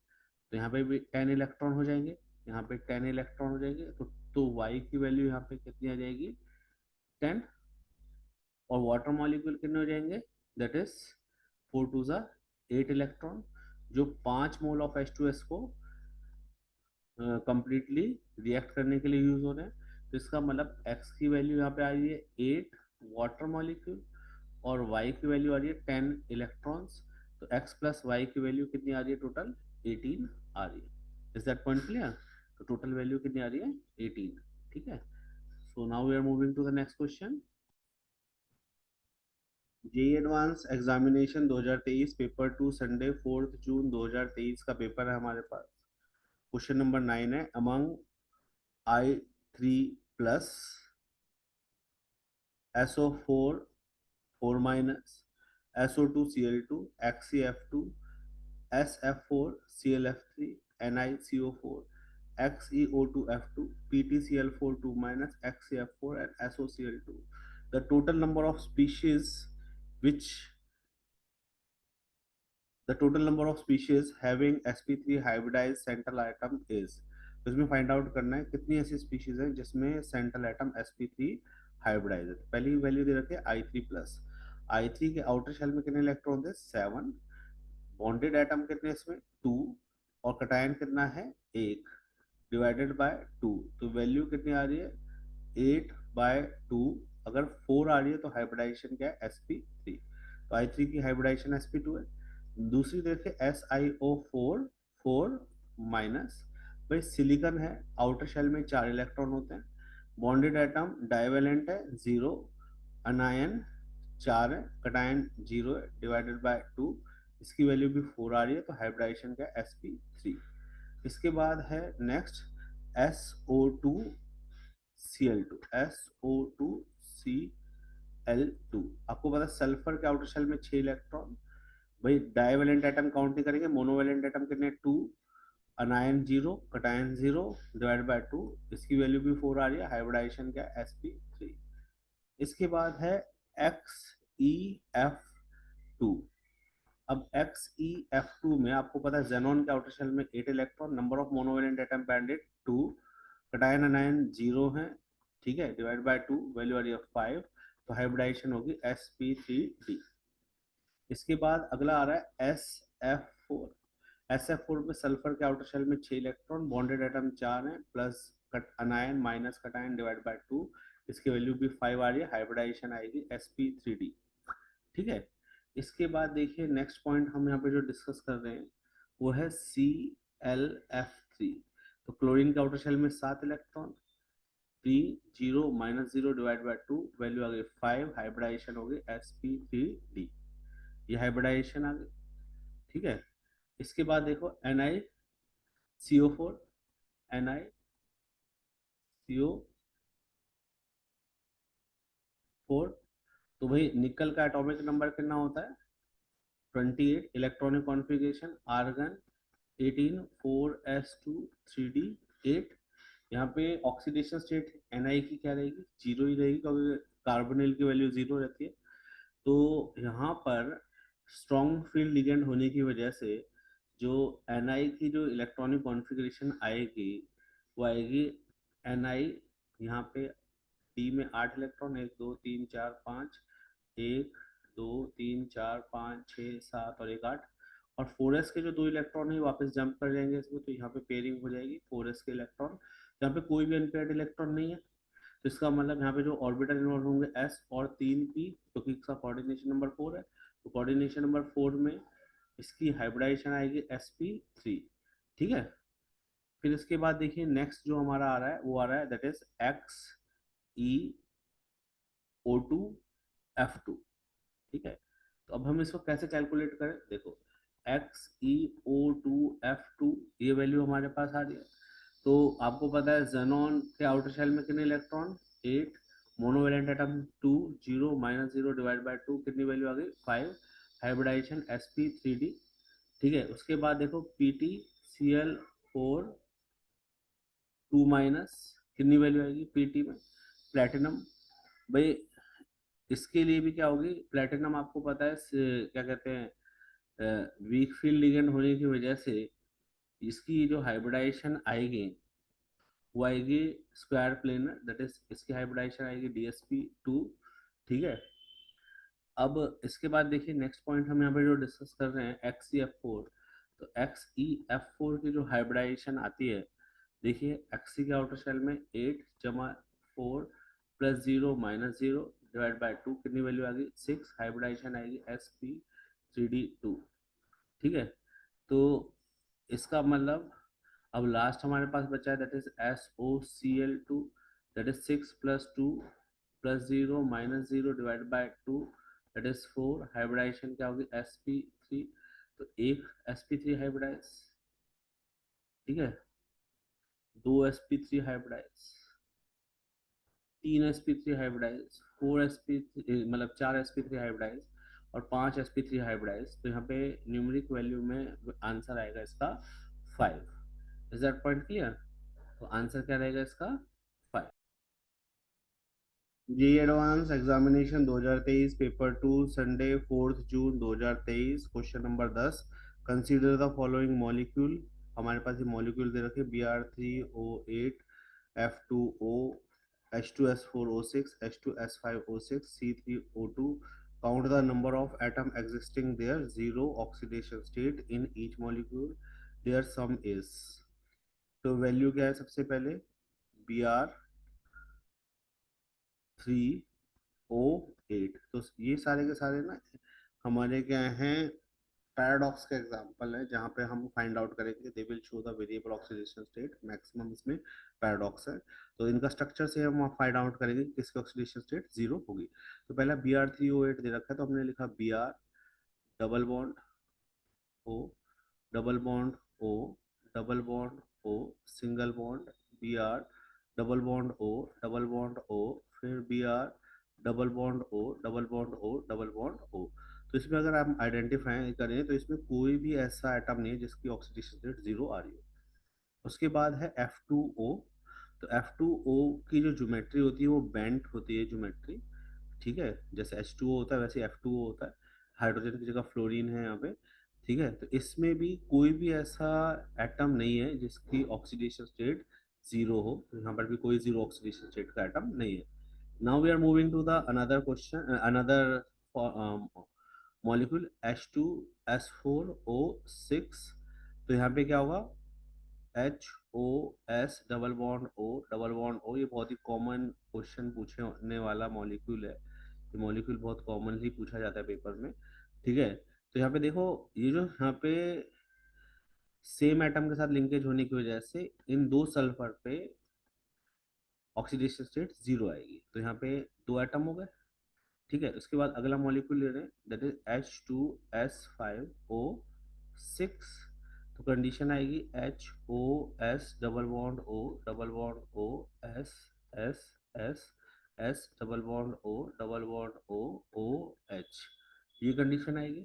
तो यहाँ पे भी 10 इलेक्ट्रॉन हो जाएंगे, यहाँ पे 10 इलेक्ट्रॉन हो जाएंगे। तो Y की वैल्यू यहाँ पे कितनी आ जाएगी, 10। और वाटर मॉलिक्यूल कितने हो जाएंगे, दैट इज 4 2 ज़ा 8 इलेक्ट्रॉन, जो 5 मोल ऑफ H2S को कंप्लीटली रिएक्ट करने के लिए यूज हो रहे हैं। तो इसका मतलब X की वैल्यू यहाँ पे आ रही है 8 वाटर मॉलिक्यूल, और Y की वैल्यू आ रही है 10 इलेक्ट्रॉन्स। तो X प्लस Y की वैल्यू कितनी आ रही है, टोटल 18 आ रही है। Is that point clear? तो टोटल वैल्यू कितनी आ रही है, 18, ठीक है। So now we are moving to the next question. JEE advance examination 2023 paper 2 Sunday 4 June 2023 का पेपर है हमारे पास। क्वेश्चन नंबर 9 है, among I3 plus SO4 4 minus SO2 Cl2 XeF2 SF4 ClF3 NiCO4 XeO2F2 PtCl4 2 minus XeF4 and SOCl2. The total number of species which the total number of species having sp3 hybridized central atom is। तो इसमें फाइंड आउट करना है कितनी ऐसी स्पीशीज है जिसमें सेंट्रल एटम sp3 हाइब्रिडाइज है। पहली वैल्यू दे रखे I3 प्लस, I3 के आउटर शेल में कितने इलेक्ट्रॉन थे, 7, बॉन्डेड एटम कितने इसमें, 2, और कटायन कितना है, 1 डिवाइडेड बाय 2, तो वैल्यू कितनी आ रही है, 8/2। अगर 4 आ रही है तो हाइब्रिडाइजेशन क्या है, sp3, तो I3 की हाइब्रिडाइजेशन sp2 है। दूसरी देखिए SiO4 4 माइनस, भाई सिलिकॉन है, आउटर शेल में 4 इलेक्ट्रॉन होते हैं, बॉन्डेड एटम डाइवेलेंट है 0, अनायन 4 है, कटायन 0 है, डिवाइडेड बाय 2, इसकी वैल्यू भी 4 आ रही है, तो हाइब्रिडाइजेशन क्या है, sp3। इसके बाद है next SO2 Cl2 SO2 Cl2। आपको पता है सल्फर के आउटर शेल में 6 इलेक्ट्रॉन, भाई डाइवेलेंट एटम काउंट नहीं करेंगे, मोनोवेलेंट एटम कितने 2, अनायन 0, कटायन 0 डिवाइड बाय 2, इसकी वैल्यू भी 4 आ रही है, हाइब्रिडाइजेशन क्या sp3। इसके बाद है XeF2। अब XeF2 में आपको पता है जेनॉन के आउटर शेल में 8 electron, number of monovalent atom bonded 2, cation anion 0 है, ठीक है, डिवाइड बाय 2, वैल्यू आ रही है 5, तो हाइब्रिडाइजेशन होगी sp3d। इसके बाद अगला आ रहा है SF4। SF4 में सल्फर के आउटर शेल में 6 इलेक्ट्रॉन, बॉन्डेड एटम 4 है, plus अनायन minus cation divide by 2, इसकी वैल्यू भी 5 आ रही है, हाइब्रिडाइजेशन आएगी sp3d। ठीक है। इसके बाद देखिए नेक्स्ट पॉइंट हम यहाँ पे जो डिस्कस कर रहे हैं वो है ClF3। तो क्लोरीन के आउटर शेल में 7 electron, 3 0 minus 0 divide by 2, value आ गई 5, हाइब्रिडाइजेशन हो गई sp3d। ये हाइब्रिडाइजेशन आ गई, ठीक है। इसके बाद देखो NiCO4, NiCO4। तो भाई निकल का एटॉमिक नंबर कितना होता है 28, electronic configuration argon 18, 4s2 3d 8। यहाँ पे ऑक्सीडेशन स्टेट Ni की क्या रहेगी, जीरो ही रहेगी, क्योंकि कार्बोनिल की वैल्यू जीरो रहती है। तो यहाँ पर स्ट्रॉन्ग फील्ड लिगेंड होने की वजह से जो Ni की जो इलेक्ट्रॉनिक कॉन्फ़िगरेशन आएगी वो आएगी Ni, यहाँ पे डी में 8 इलेक्ट्रॉन, 1 2 3 4 5, 1 2 3 4 5 6 7 और 1 8। और 4s के जो 2 इलेक्ट्रॉन है वापस जंप कर जाएंगे इसमें, तो यहाँ पे पेयरिंग हो जाएगी 4s के इलेक्ट्रॉन, यहाँ पे कोई भी अनपेयर्ड इलेक्ट्रॉन नहीं है। तो इसका मतलब यहाँ पे जो ऑर्बिटल इन्वॉल्व होंगे s और 3p, क्योंकि इसका कोऑर्डिनेशन नंबर 4 है, तो कोऑर्डिनेशन नंबर 4 में इसकी हाइब्रिडाइजेशन आएगी sp3। ठीक है। फिर इसके बाद देखिए नेक्स्ट जो हमारा आ रहा है वो आ रहा है दैट इज XeO2F2। ठीक है। तो अब हम इसको कैसे कैलकुलेट करें, देखो XeO2F2, ये वैल्यू हमारे पास आ रही है। तो आपको पता है जेनॉन के आउटर शेल में कितने electron 8, monovalent atom 2 0 minus 0 divide by 2, कितनी वैल्यू आ गई 5, हाइब्रिडाइजेशन sp3d। ठीक है। उसके बाद देखो PtCl4 2 माइनस, कितनी वैल्यू आएगी Pt में, प्लेटिनम। भाई इसके लिए भी क्या होगी, प्लेटिनम आपको पता है क्या कहते हैं वीक फील्ड लिगेंड होने की वजह से इसकी जो हाइब्रिडाइजेशन आएगी वो आएगी स्क्वायर प्लेनर, दैट इज इसकी हाइब्रिडाइजेशन आएगी DsP2। ठीक है। अब इसके बाद देखिए नेक्स्ट पॉइंट हम यहाँ पे जो डिस्कस कर रहे हैं XeF4। तो XeF4 की जो हाइब्रिडाइजेशन आती है, देखिए Xe के आउटर शेल में 8 जमा 4 प्लस 0 माइनस 0 डिवाइड बाय 2, कितनी वैल्यू आ गई 6, हाइब्रिडाइजेशन आएगी sp3d2। ठीक है। तो इसका मतलब अब लास्ट हमारे पास बचा है that is SOCl2, that is 6 plus 2 plus 0 minus 0 divide by 2, that is 4, hybridisation क्या होगी sp3। तो एक sp3 हाइब्रिडाइज, ठीक है, दो sp3 hybridise, 3 sp3 hybridise, 4 sp3 मतलब 4 sp3 हाइब्रिडाइज और 5 sp3 हाइब्रिडाइज। तो यहाँ पे न्यूमेरिक वैल्यू में आंसर आएगा इसका 5। Is that point clear. तो आंसर क्या रहेगा इसका 5। JEE advance examination 2023 paper 2 Sunday 4 June 2023, question number 10। Consider the following molecule. हमारे पास ये मॉलिक्यूल दे रखे Br3O8 F2O H2S4O6 H2S5O6 C3O2। Count the number of atom existing there, zero oxidation state in each molecule, their sum is। तो वैल्यू क्या है सबसे पहले Br3O8। तो ये सारे के सारे ना हमारे क्या हैं पैराडॉक्स का एग्जांपल है, जहाँ पे हम फाइंड आउट करेंगे they will show the variable oxidation state, maximum इसमें पैराडॉक्स है। तो इनका स्ट्रक्चर से हम फाइंड आउट करेंगे कि किसकी ऑक्सीडेशन स्टेट जीरो होगी। तो पहला Br3O8 दे रखा है, तो हमने लिखा Br double bond O, double bond O, double bond O, single bond Br, double bond O, double bond O, फिर Br double bond O, double bond O, double bond O। तो इसमें अगर आप आइडेंटिफाई करें तो इसमें कोई भी ऐसा एटम नहीं है जिसकी ऑक्सीडेशन स्टेट जीरो आ रही हो। उसके बाद है F2O। तो F2O की जो ज्योमेट्री होती है वो बेंट होती है ज्योमेट्री, ठीक है। जैसे H2O होता है वैसे F2O होता है, हाइड्रोजन की जगह फ्लोरीन है यहाँ पे, ठीक है। तो इसमें भी कोई भी ऐसा एटम नहीं है जिसकी ऑक्सीडेशन स्टेट जीरो हो, तो यहाँ पर भी कोई जीरो ऑक्सीडेशन स्टेट का एटम नहीं है। Now we are moving to the another question, another molecule H2S4O6। तो यहाँ पे क्या होगा, HOS double bond O, double bond O। ये बहुत ही कॉमन क्वेश्चन पूछने वाला मॉलिक्यूल है, ये मॉलिक्यूल बहुत कॉमनली पूछा जाता है पेपर में, ठीक है। तो यहाँ पे देखो, ये जो यहाँ पे सेम एटम के साथ लिंकेज होने की वजह से इन दो सल्फर पे ऑक्सीडेशन स्टेट जीरो आएगी। तो यहाँ पे दो एटम हो गए, ठीक है। उसके बाद अगला मॉलिक्यूल ले रहे हैं, दैट इज H2S5O6। तो कंडीशन आएगी HOS double bond O, double bond O, S S S S double bond O, double bond O, OH। ये कंडीशन आएगी,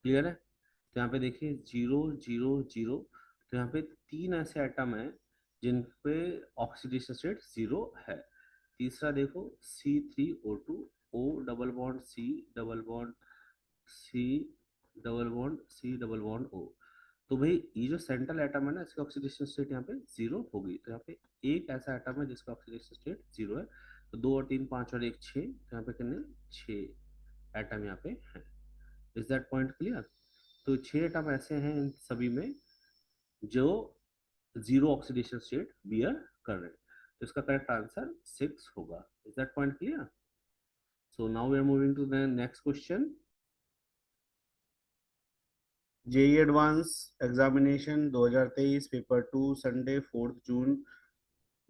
क्लियर है। तो यहाँ पे देखिए 0 0 0। तो यहाँ पे तीन ऐसे एटम हैं जिन पे ऑक्सीडेशन स्टेट जीरो है। तीसरा देखो C3O2, O double bond C, double bond C, double bond C, double bond O। तो भाई ये जो सेंट्रल एटम है ना, इसका ऑक्सीडेशन स्टेट यहाँ पे जीरो होगी। तो यहाँ पे एक ऐसा एटम है जिसका ऑक्सीडेशन स्टेट जीरो है। तो दो और तीन पांच और एक छः, तो यहाँ पे कितने, छः एटम यहाँ पे है। Is that point clear. तो छह एटम ऐसे हैं इन सभी में जो जीरो ऑक्सीडेशन स्टेट बियर कर रहे हैं। तो इसका करेक्ट आंसर 6 होगा। Is that point clear. So now we are moving to the next question. JEE advance examination 2023 paper 2 Sunday 4 June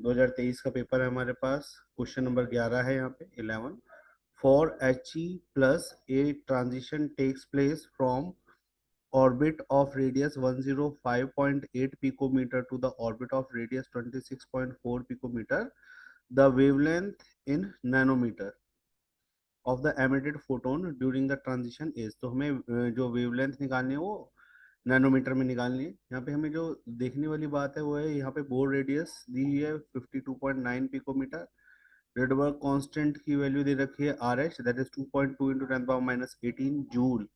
2023 का पेपर है हमारे पास। क्वेश्चन नंबर 11 है यहाँ पे 11। For He plus a transition takes place from orbit of radius 105.8 picometer to the orbit of radius 26.4 picometer. The wavelength in nanometer of the emitted photon during the transition is। तो हमें जो वेवलेंथ निकालनी है वो नैनोमीटर में निकालनी है। यहाँ पे हमें जो देखने वाली बात है वो है, यहाँ पे बोर रेडियस दी हुई है 52.9 पिकोमीटर। रेडबर्ग कांस्टेंट की वैल्यू दे रखी है RH, that is 2.2 into 10⁻18 joule.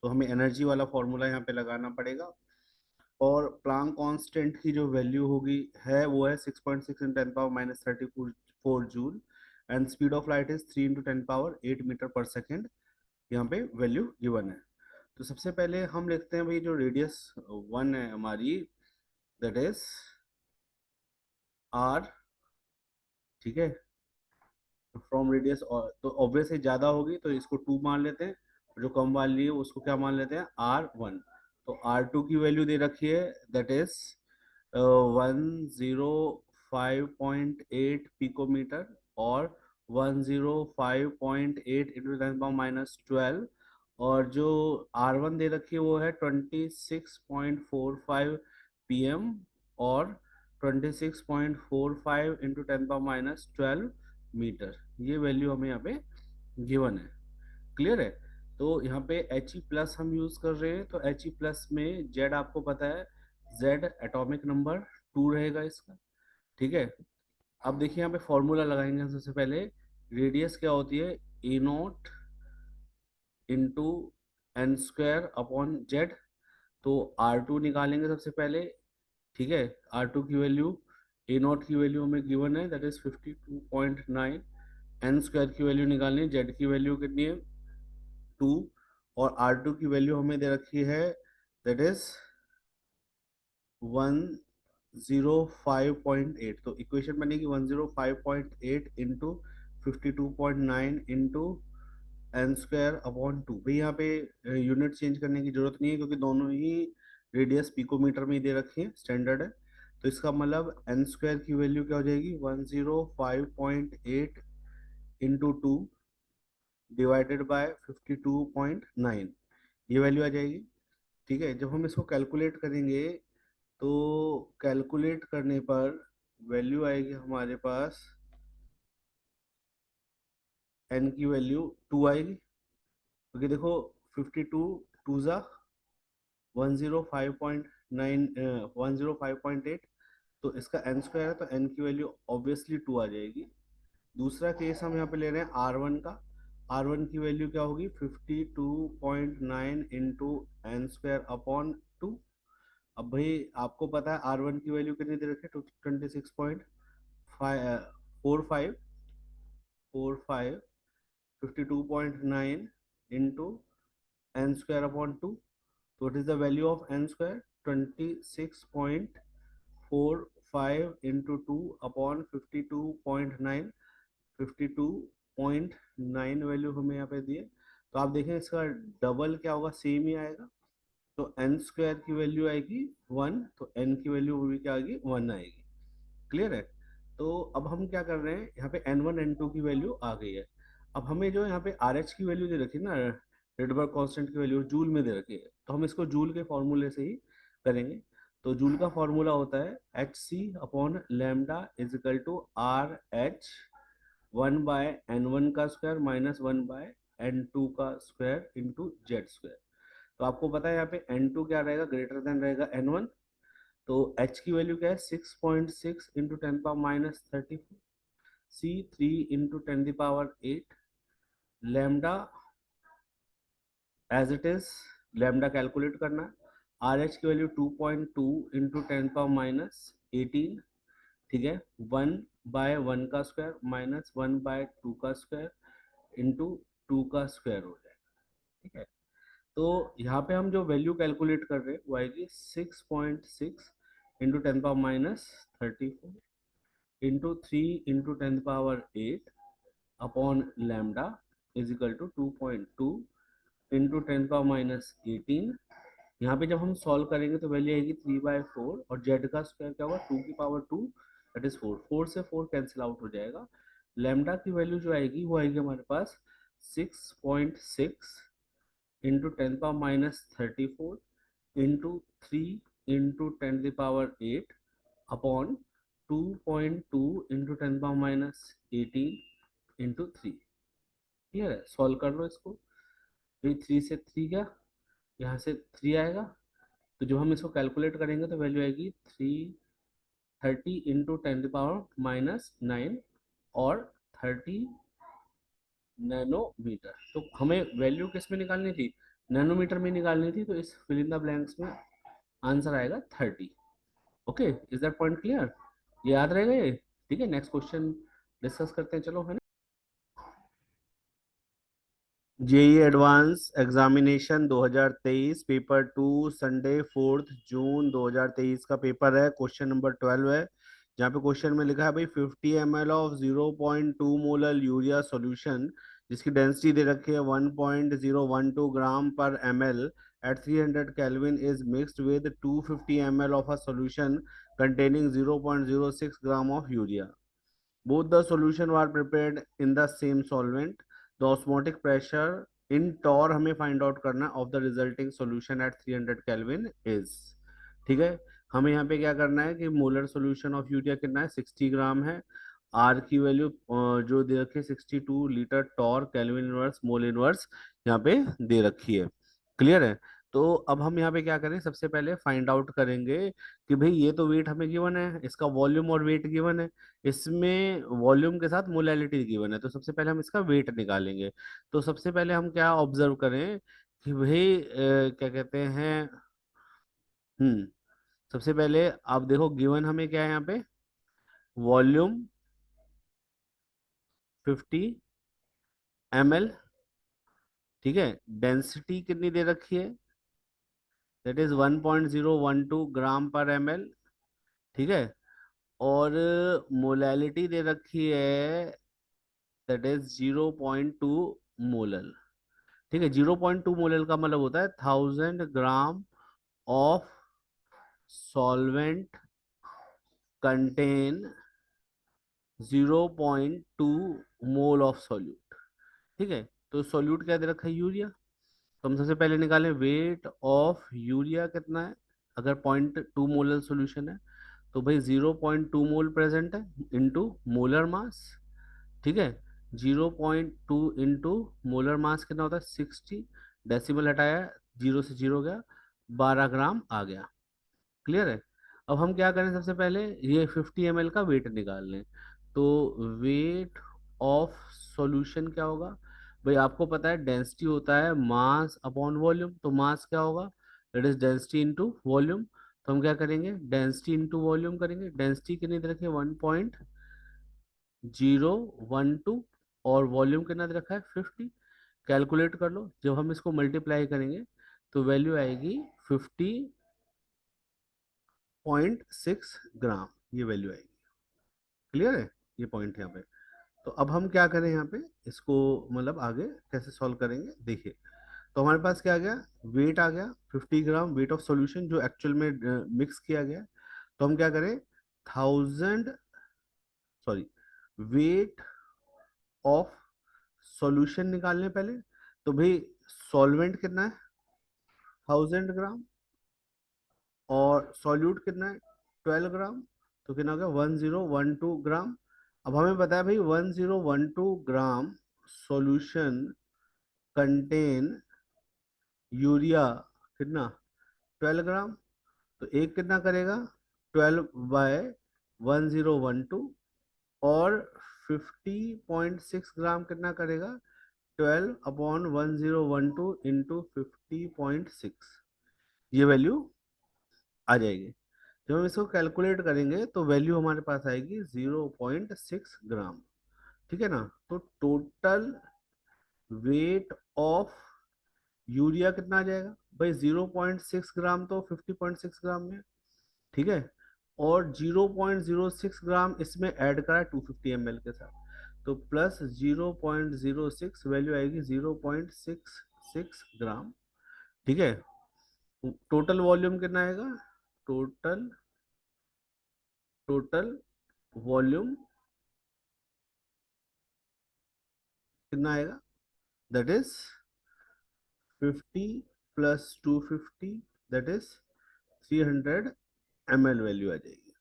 तो हमें एनर्जी वाला फॉर्मूला यहाँ पे लगाना पड़ेगा। और प्लांक कांस्टेंट की जो वैल्यू होगी है वो है 6.6 into 10⁻34 joule. And speed of light is 3 into 10⁸ metre per second. यहाँ पे वैल्यू गिवन है। तो सबसे पहले हम लिखते हैं भाई जो रेडियस 1 है हमारी, दैट इज R, ठीक है। फ्रॉम रेडियस, तो ऑब्वियसली ज्यादा होगी तो इसको 2 मान लेते हैं, जो कम वाली है उसको क्या मान लेते हैं, R1। तो R2 की वैल्यू दे रखी है, दैट इज 105.8 पिकोमीटर और 105.8 इंटू 10⁻12। और जो R1 दे रखी है वो है 26.45 PM और 26.45 इंटू 10⁻12 मीटर। ये वैल्यू हमें यहाँ पे गिवन है, क्लियर है। तो यहाँ पे He प्लस हम यूज कर रहे हैं, तो He प्लस में Z आपको पता है, Z एटॉमिक नंबर 2 रहेगा इसका, ठीक है। अब देखिए यहाँ पे फॉर्मूला लगाएंगे हम सबसे पहले। रेडियस क्या होती है, A naught into N square upon Z. तो R2 निकालेंगे सबसे पहले, ठीक है। R2 की वैल्यू, ए नॉट की वैल्यू हमें गिवन है, दैट इज 52.9। एन स्क्वायर की वैल्यू निकालनी है, जेड की वैल्यू कितनी है 2। और R2 की वैल्यू हमें दे रखी है, दैट इज 105.8। तो इक्वेशन बनेगी 105.8 into 52.9 into N square upon 2। भाई यहाँ पे यूनिट चेंज करने की जरूरत नहीं है क्योंकि दोनों ही रेडियस पिकोमीटर में ही दे रखी है, स्टैंडर्ड है। तो इसका मतलब एन स्क्वायर की वैल्यू क्या हो जाएगी, 105.8 इंटू 2 डिवाइडेड बाय 52.9, ये वैल्यू आ जाएगी, ठीक है। जब हम इसको कैलकुलेट करेंगे तो कैलकुलेट करने पर वैल्यू आएगी हमारे पास, एन की वैल्यू 2 आएगी। क्योंकि देखो 52 टू ज़ा 105.9 105.8, तो इसका n स्क्वायर है तो n की वैल्यू ऑब्वियसली 2 आ जाएगी। दूसरा केस हम यहाँ पे ले रहे हैं R1 का। R1 की वैल्यू क्या होगी 52.9 इंटू एन स्क्वायर अपॉन 2। अब भाई आपको पता है R1 की वैल्यू कितनी दे रखी है 26.45 52.9 इंटू एन स्क्वायर अपॉन 2। तो what is the value of n square 26.45 into 2 upon 52.9। 52.9 value हमें यहाँ पे दिए, तो आप देखें इसका डबल क्या होगा, सेम ही आएगा। तो एन स्क्वायर की वैल्यू आएगी 1, तो एन की वैल्यू भी क्या आएगी 1 आएगी। क्लियर है। तो अब हम क्या कर रहे हैं, यहाँ पे n1 n2 की वैल्यू आ गई है। अब हमें जो यहाँ पे RH की वैल्यू दे रखी है ना, रेडबर्ग कांस्टेंट की वैल्यू जूल में दे रखी है, तो हम इसको जूल के फॉर्मूले से ही करेंगे। तो जूल का फॉर्मूला होता है HC upon lambda is equal to RH 1/n1 का स्क्वायर माइनस 1/n2 का स्क्वायर इंटू जेड स्क्वायर। तो आपको पता है यहाँ पे n2 क्या रहेगा, ग्रेटर देन रहेगा n1। तो h की वैल्यू क्या है 6.6 into 10 power -34, c 3 into 10 power 8, lambda as it is, lambda calculate करना है। आर एच की वैल्यू 2.2 इंटू 10 पावर -18, ठीक है, 1/1 का स्क्वायर माइनस 1/2 का स्क्वायर इंटू 2 का स्क्वायर हो जाएगा। ठीक है, तो यहाँ पे हम जो वैल्यू कैलकुलेट कर रहे हैं वो आएगी 6.6 into 10 power -34 into 3 into 10 power 8 upon lambda is equal to 2.2 into 10 power -18। यहाँ पे जब हम सॉल्व करेंगे तो वैल्यू आएगी 3/4, और जेड का स्क्वायर क्या होगा 2 की पावर 2, दैट इज 4। 4 से 4 कैंसिल आउट हो जाएगा। लैम्डा की वैल्यू जो आएगी वो आएगी हमारे पास 6.6 into 10 power -34 into 3 into 10 power 8 upon 2.2 into 10 power -18 into 3। Clear है, सॉल्व कर लो इसको। फिर 3 से 3 गया, यहाँ से 3 आएगा, तो जब हम इसको कैलकुलेट करेंगे तो वैल्यू आएगी 330 इंटू 10 पावर -9 और 30 नैनोमीटर। तो हमें वैल्यू किस में निकालनी थी, नैनोमीटर में निकालनी थी, तो इस फिल इन द ब्लैंक्स में आंसर आएगा 30। Okay, is that point clear, ये याद रहेगा ये। ठीक है, नेक्स्ट क्वेश्चन डिस्कस करते हैं, चलो, है ना। JEE advance examination 2023 paper 2, Sunday 4 June 2023 का पेपर है। क्वेश्चन नंबर 12 है, जहाँ पे क्वेश्चन में लिखा है भाई 50 ml of 0.2 molar urea solution, जिसकी डेंसिटी दे रखी है 1.012 gram per ml at 300 kelvin, is mixed with 250 ml of a solution containing 0.06 gram of urea. Both the solution were prepared in the same solvent. The osmotic pressure in torr हमें find out करना of the resulting solution at 300 Kelvin is। ठीक है, हमें यहाँ पे क्या करना है कि मोलर सोल्यूशन ऑफ यूरिया कितना है 60 ग्राम है। आर की वैल्यू जो दे रखी है 62 litre torr kelvin inverse mole inverse यहाँ पे दे रखी है। क्लियर है। तो अब हम यहाँ पे क्या करें, सबसे पहले फाइंड आउट करेंगे कि भाई ये तो वेट हमें गिवन है, इसका वॉल्यूम और वेट गिवन है, इसमें वॉल्यूम के साथ मोलैलिटी गिवन है, तो सबसे पहले हम इसका वेट निकालेंगे। तो सबसे पहले हम क्या ऑब्जर्व करें कि भाई क्या कहते हैं, सबसे पहले आप देखो गिवन हमें क्या है यहाँ पे, वॉल्यूम 50 ml, ठीक है, डेंसिटी कितनी दे रखी है, that is 1.012 gram per ml, ठीक है, और मोलैलिटी दे रखी है दैट इज 0.2 मोलर। ठीक है, 0.2 मोलर का मतलब होता है 1000 gram of solvent contain 0.2 mole of solute. ठीक है, तो सॉल्यूट क्या दे रखा है, यूरिया। तो हम सबसे पहले निकालें वेट ऑफ यूरिया कितना है, अगर 0.2 मोलर सॉल्यूशन है तो भाई 0.2 मोल प्रेजेंट है इनटू मोलर मास। ठीक है, 0.2 इंटू मोलर मास कितना होता है 60, डेसिमल हटाया, जीरो से जीरो गया, 12 ग्राम आ गया। क्लियर है। अब हम क्या करें, सबसे पहले ये 50 ml का वेट निकाल लें। तो वेट ऑफ सॉल्यूशन क्या होगा भाई, आपको पता है डेंसिटी होता है मास अपॉन वॉल्यूम, तो मास क्या होगा, that is density into volume. तो हम क्या करेंगे, डेंसिटी इनटू वॉल्यूम करेंगे। डेंसिटी कितनी दे रखी है 1.012 और वॉल्यूम कितना दे रखा है 50। कैलकुलेट कर लो, जब हम इसको मल्टीप्लाई करेंगे तो वैल्यू आएगी 50.6 ग्राम, ये वैल्यू आएगी। क्लियर है, ये पॉइंट यहाँ पे। तो अब हम क्या करें यहाँ पे, इसको मतलब आगे कैसे सॉल्व करेंगे देखिए। तो हमारे पास क्या आ गया, वेट आ गया 50 ग्राम, वेट ऑफ सॉल्यूशन जो एक्चुअल में मिक्स किया गया। तो हम क्या करें, 1000 सॉरी वेट ऑफ सॉल्यूशन निकालने पहले। तो भाई सॉल्वेंट कितना है 1000 ग्राम, और सॉल्यूट कितना है 12 ग्राम, तो कितना हो गया 1012 ग्राम। अब हमें पता है भाई 1012 ग्राम सॉल्यूशन कंटेन यूरिया कितना 12 ग्राम। तो एक कितना करेगा 12/1012, और 50.6 ग्राम कितना करेगा 12/1012 इंटू 50.6, ये वैल्यू आ जाएगी। जब हम इसको कैलकुलेट करेंगे तो वैल्यू हमारे पास आएगी 0.6 ग्राम। ठीक है ना। तो टोटल वेट ऑफ यूरिया कितना आ जाएगा भाई, 0.6 ग्राम तो 50.6 ग्राम में। ठीक है, और 0.06 ग्राम इसमें ऐड करा 250 ml के साथ, तो प्लस 0.06 वैल्यू आएगी 0.66 ग्राम। ठीक है, टोटल वॉल्यूम कितना आएगा, टोटल टोटल वॉल्यूम कितना आएगा, that is 50 plus 250, that is 300 ml value आ जाएगी।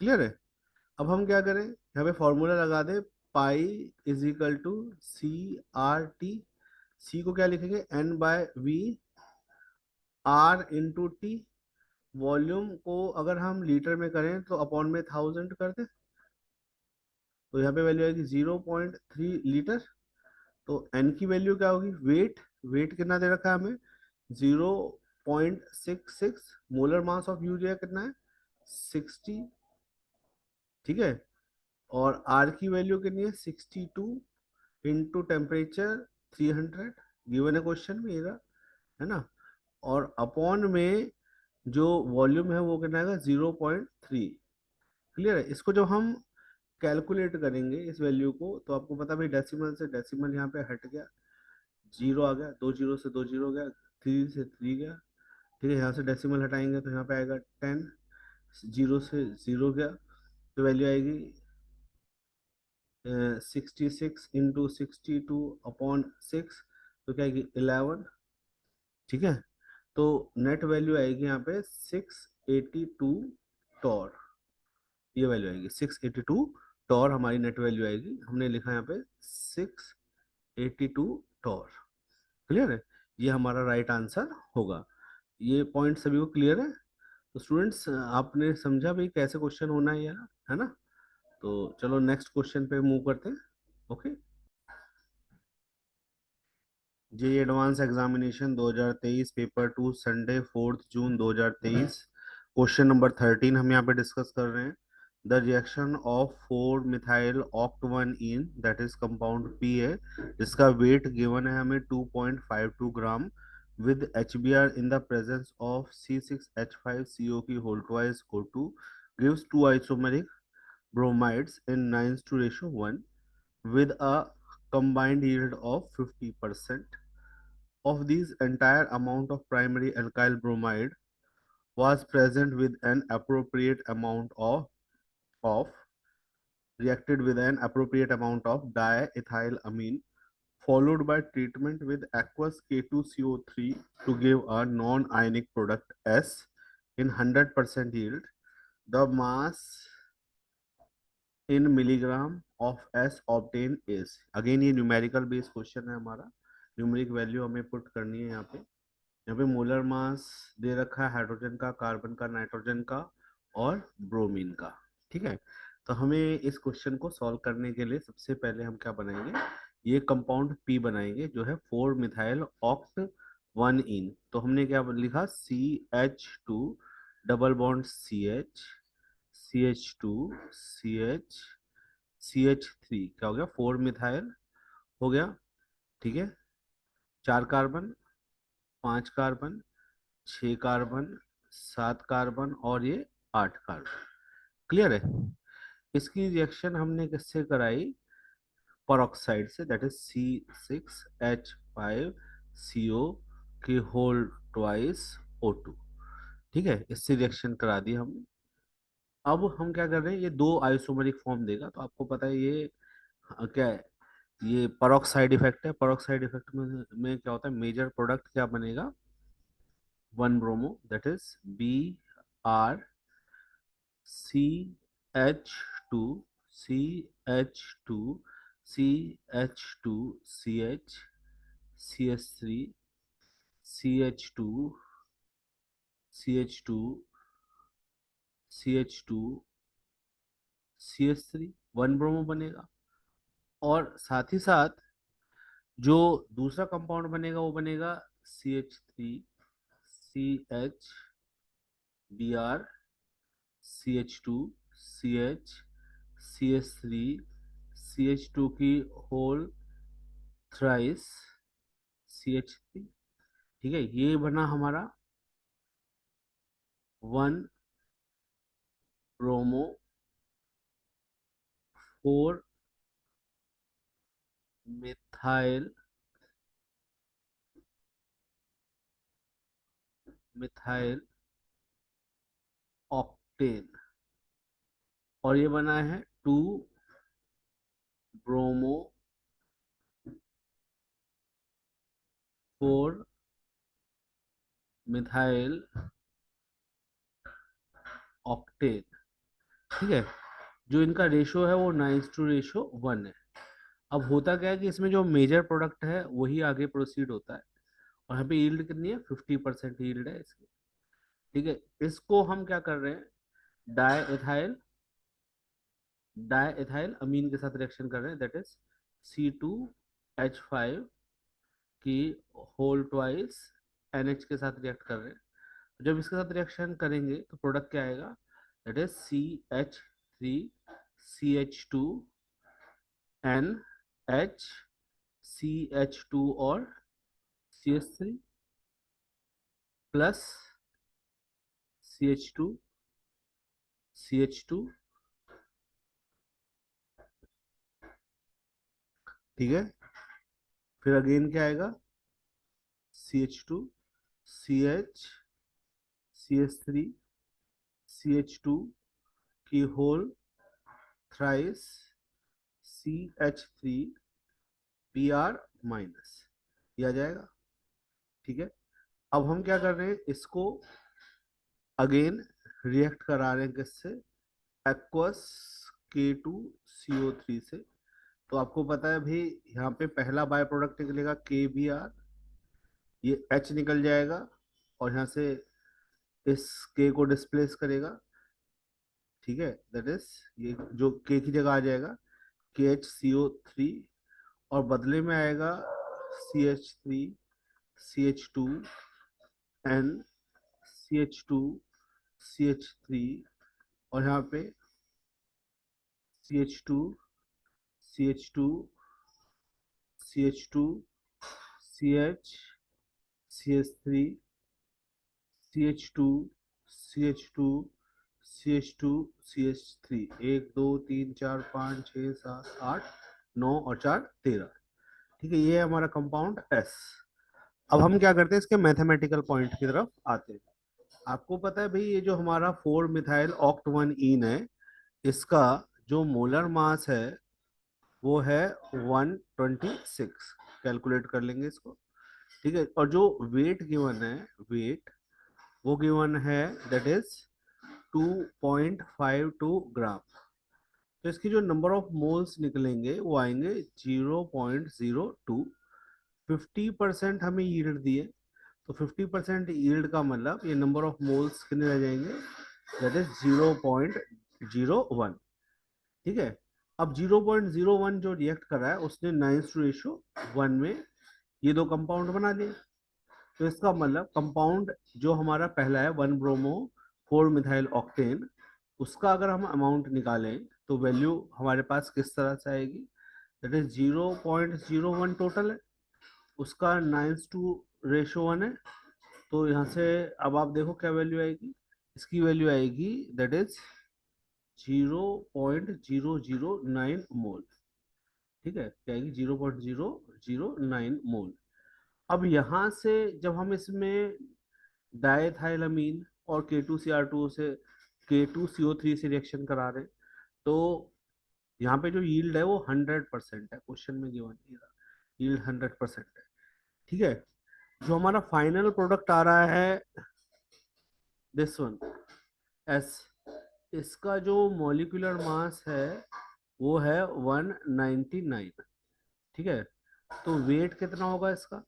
क्लियर है। अब हम क्या करें, यहाँ पे फॉर्मूला लगा दे, pi is equal to CRT। C को क्या लिखेंगे, N/V, R into T. Volume को अगर हम लीटर में करें तो अपॉन में 1000 कर दे, तो यहाँ पे वैल्यू आएगी 0.3 लीटर। तो एन की वैल्यू क्या होगी, वेट, वेट कितना दे रखा है हमें 0.66, मोलर मास ऑफ यूरिया कितना है 60। ठीक है, और आर की वैल्यू कितनी है 62 इंटू टेम्परेचर 300, गिवन है क्वेश्चन में, है ना। और अपॉन में जो वॉल्यूम है वो कितना आएगा 0.3। क्लियर है। इसको जब हम कैलकुलेट करेंगे इस वैल्यू को, तो आपको पता भाई डेसिमल से डेसिमल यहाँ पे हट गया, जीरो आ गया, दो जीरो से दो जीरो गया, थ्री से थ्री गया। ठीक है, यहाँ से डेसिमल हटाएंगे तो यहाँ पे आएगा 10, जीरो से जीरो गया, तो वैल्यू आएगी 66 इंटू 62/6, तो क्या आएगी 11। ठीक है, तो नेट वैल्यू आएगी यहाँ पे 682 टॉर, ये वैल्यू आएगी 682 टॉर, हमारी नेट वैल्यू आएगी। हमने लिखा यहाँ पे 682 टॉर। क्लियर है, ये हमारा राइट आंसर होगा। ये पॉइंट सभी को क्लियर है। तो स्टूडेंट्स आपने समझा भाई कैसे क्वेश्चन होना है यार, है ना। तो चलो नेक्स्ट क्वेश्चन पे मूव करते हैं। ओके, जे advance examination 2023 paper 2 Sunday 4 June 2023, question number 13 हम यहाँ पे डिस्कस कर रहे हैं। The reaction of 4 methyl oct 1 in that is compound P है, जिसका वेट गिवन है हमें 2.52 ग्राम, with HBr in the presence of C6H5COP whole twice O2 gives two isomeric bromides in 9:1 with a combined yield of 50%. Of these, entire amount of primary alkyl bromide was present with an appropriate amount of reacted with an appropriate amount of diethylamine, followed by treatment with aqueous K2CO3 to give a non-ionic product S in 100% yield. The mass in milligram of S obtain is. Again ये न्यूमेरिकल बेस्ड क्वेश्चन है हमारा, न्यूमेरिक वैल्यू हमें पुट करनी है यहाँ पे। यहाँ पे मोलर मास दे रखा है हाइड्रोजन का, कार्बन का, नाइट्रोजन का और ब्रोमीन का। ठीक है, तो हमें इस क्वेश्चन को सॉल्व करने के लिए सबसे पहले हम क्या बनाएंगे, ये कंपाउंड पी बनाएंगे जो है 4 मिथाइल ऑक्ट 1 इन। तो हमने क्या लिखा, CH2 double bond CH, CH2 CH, CH3, क्या हो गया, 4 मिथाइल हो गया। ठीक है, 4 कार्बन, 5 कार्बन, 6 कार्बन, 7 कार्बन और ये 8 कार्बन। क्लियर है। इसकी रिएक्शन हमने किससे कराई, परऑक्साइड से, दैट इज C6H5CO की होल ट्वाइस O2। ठीक है, इससे रिएक्शन करा दी हमने। अब हम क्या कर रहे हैं, ये दो आइसोमरिक फॉर्म देगा, तो आपको पता है ये क्या है, ये परऑक्साइड इफेक्ट है। परऑक्साइड इफेक्ट में क्या होता है, मेजर प्रोडक्ट क्या बनेगा, 1 bromo, that is BrCH2, CH2, CH2, CH, CH3, CH2, CH2, CH2, CH3, 1 bromo बनेगा। और साथ ही साथ जो दूसरा कंपाउंड बनेगा वो बनेगा CH3, CH, Br, CH2, CH, CH3, CH2 की होल थ्राइस CH3। ठीक है, ये बना हमारा 1 ब्रोमो 4 मिथाइल, मिथाइल ऑक्टेन। और ये बना है 2 ब्रोमो 4 मिथाइल ऑक्टेन। ठीक है, जो इनका रेशो है वो 9:1 है। अब होता क्या है कि इसमें जो मेजर प्रोडक्ट है वही आगे प्रोसीड होता है, और यहाँ पे यील्ड कितनी है, 50% यील्ड है इसकी। ठीक है, इसको हम क्या कर रहे हैं, डाई एथाइल, डाई एथाइल अमीन के साथ रिएक्शन कर रहे हैं, दैट इज C2H5 की होल ट्वाइस NH के साथ रिएक्ट कर रहे हैं। जब इसके साथ रिएक्शन करेंगे तो प्रोडक्ट क्या आएगा, that is CH3, CH2, NH, CH2 और CH3 प्लस CH2, CH2। ठीक है, फिर अगेन क्या आएगा, CH2, CH, CH3, CH2 की whole thrice CH3, Br minus, ये आ जाएगा। ठीक है, अब हम क्या कर रहे हैं, इसको अगेन रिएक्ट करा रहे हैं किससे, एक्वस K2CO3 से। तो आपको पता है भाई, यहाँ पे पहला बाय प्रोडक्ट निकलेगा KBr, ये H निकल जाएगा और यहाँ से इस K को डिस्प्लेस करेगा। ठीक है, दैट इज ये जो K की जगह आ जाएगा KHCO3, और बदले में आएगा CH3, CH2, N, CH2, CH3, और यहाँ पे CH2, CH2, CH2, CH, CH3, CH2, CH2, CH2, CH3, 1 2 3 4 5 6 7 8 9 और 4 13। ठीक है, ये है हमारा कंपाउंड S। अब हम क्या करते हैं, इसके मैथमेटिकल पॉइंट की तरफ आते हैं। आपको पता है भाई, ये जो हमारा 4 मिथाइल ऑक्ट 1 इन है, इसका जो मोलर मास है वो है 126। कैलकुलेट कर लेंगे इसको। ठीक है, और जो वेट गिवन है, वेट वो गिवन है, दैट इज 2.52 ग्राम। तो इसकी जो नंबर ऑफ मोल्स निकलेंगे वो आएंगे 0.02। 50% हमें यील्ड दिए, तो 50% यील्ड का मतलब ये नंबर ऑफ मोल्स कितने रह जाएंगे, दैट इज 0.01। ठीक है। अब 0.01 जो रिएक्ट कर रहा है उसने 9:1 में ये दो कंपाउंड बना दिए। तो इसका मतलब कंपाउंड जो हमारा पहला है 1 ब्रोमो 4 मिथाइल ऑक्टेन, उसका अगर हम अमाउंट निकालें तो वैल्यू हमारे पास किस तरह से आएगी, दैट इज 0.01 टोटल है, उसका 9:1 है। तो यहाँ से अब आप देखो क्या वैल्यू आएगी, इसकी वैल्यू आएगी दैट इज 0.009 मोल। ठीक है, क्या आएगी, 0.009 मोल। अब यहाँ से जब हम इसमें डाइथाइलामीन और K2Cr2 से K2CO3 से रिएक्शन करा रहे हैं, तो यहाँ पे जो यील्ड है वो 100% है, क्वेश्चन में गिवन यील्ड 100% है। ठीक है। जो हमारा फाइनल प्रोडक्ट आ रहा है दिस वन एस, इसका जो मॉलिक्यूलर मास है वो है 199। ठीक है। तो वेट कितना होगा इसका,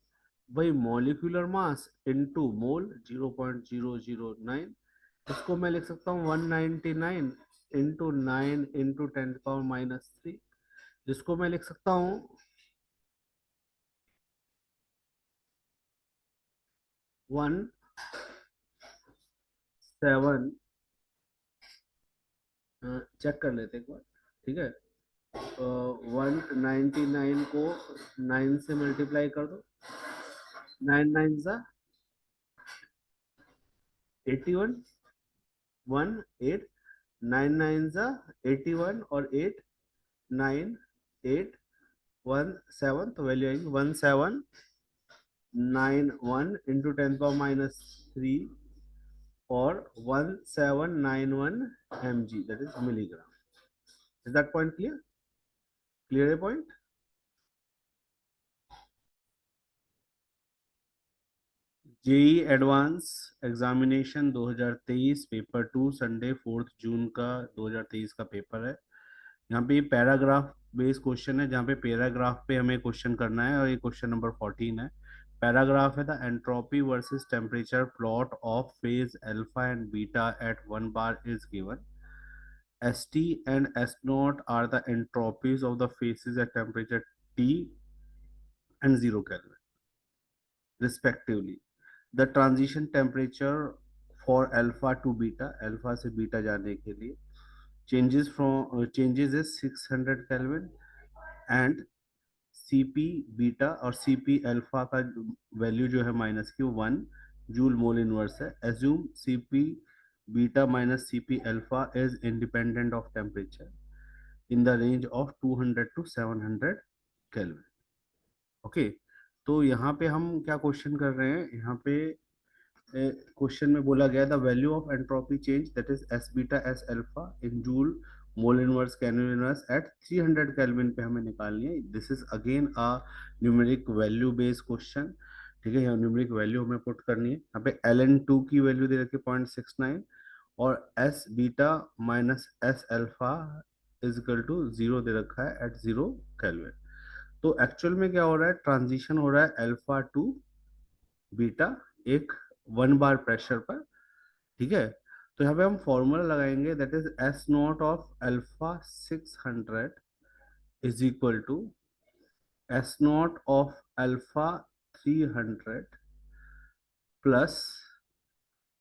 भाई मॉलिक्यूलर मास इनटू मोल 0.009। इसको मैं लिख सकता हूँ 199 इंटू 9 इंटू 10⁻³ जिसको मैं लिख सकता हूँ 17। चेक कर लेते एक बार। ठीक है। 199 को 9 से मल्टीप्लाई कर दो, 9 9 81, 8, 9 9 81 और 8 9 8 1 7, तो वैल्यू आएगी 1791 इंटू 10⁻³ और 1791 mg, that is milligram. Is that point clear? Clear है point? JEE advance examination 2023 paper 2 Sunday 4 June का 2023 का पेपर है। यहाँ पे ये पैराग्राफ बेस्ड क्वेश्चन है, जहाँ पे पैराग्राफ पे हमें क्वेश्चन करना है, और ये क्वेश्चन नंबर 14 है। पैराग्राफ है the entropy versus temperature plot of phase alpha and beta at 1 bar is given. St and S0 are the entropies of the phases at temperature T and 0 Kelvin respectively. The transition temperature for alpha to beta, alpha से beta जाने के लिए changes is 600 Kelvin, and Cp beta और Cp अल्फा का वैल्यू जो है माइनस की 1 जूल मोल इनवर्स है। Assume Cp beta minus Cp alpha is independent of temperature in the range of 200 to 700 kelvin. Okay. तो यहाँ पे हम क्या क्वेश्चन कर रहे हैं, यहाँ पे क्वेश्चन में बोला गया the value of entropy change that is S beta S alpha in joule mole inverse कैनल इनवर्स एट 300 केल्विन पे हमें निकालनी है। This is again a numeric value based question. ठीक है, यहाँ न्यूमेरिक वैल्यू हमें पुट करनी है। यहाँ पे ln2 की वैल्यू दे रखी है 0.69 और S beta minus S alpha is equal to 0 दे रखा है एट 0 केल्विन। तो एक्चुअल में क्या हो रहा है, ट्रांजिशन हो रहा है अल्फा टू बीटा एक 1 बार प्रेशर पर। ठीक है। तो यहाँ पे हम फॉर्मूला लगाएंगे that is S naught of alpha 600 is equal to S naught of alpha 300 plus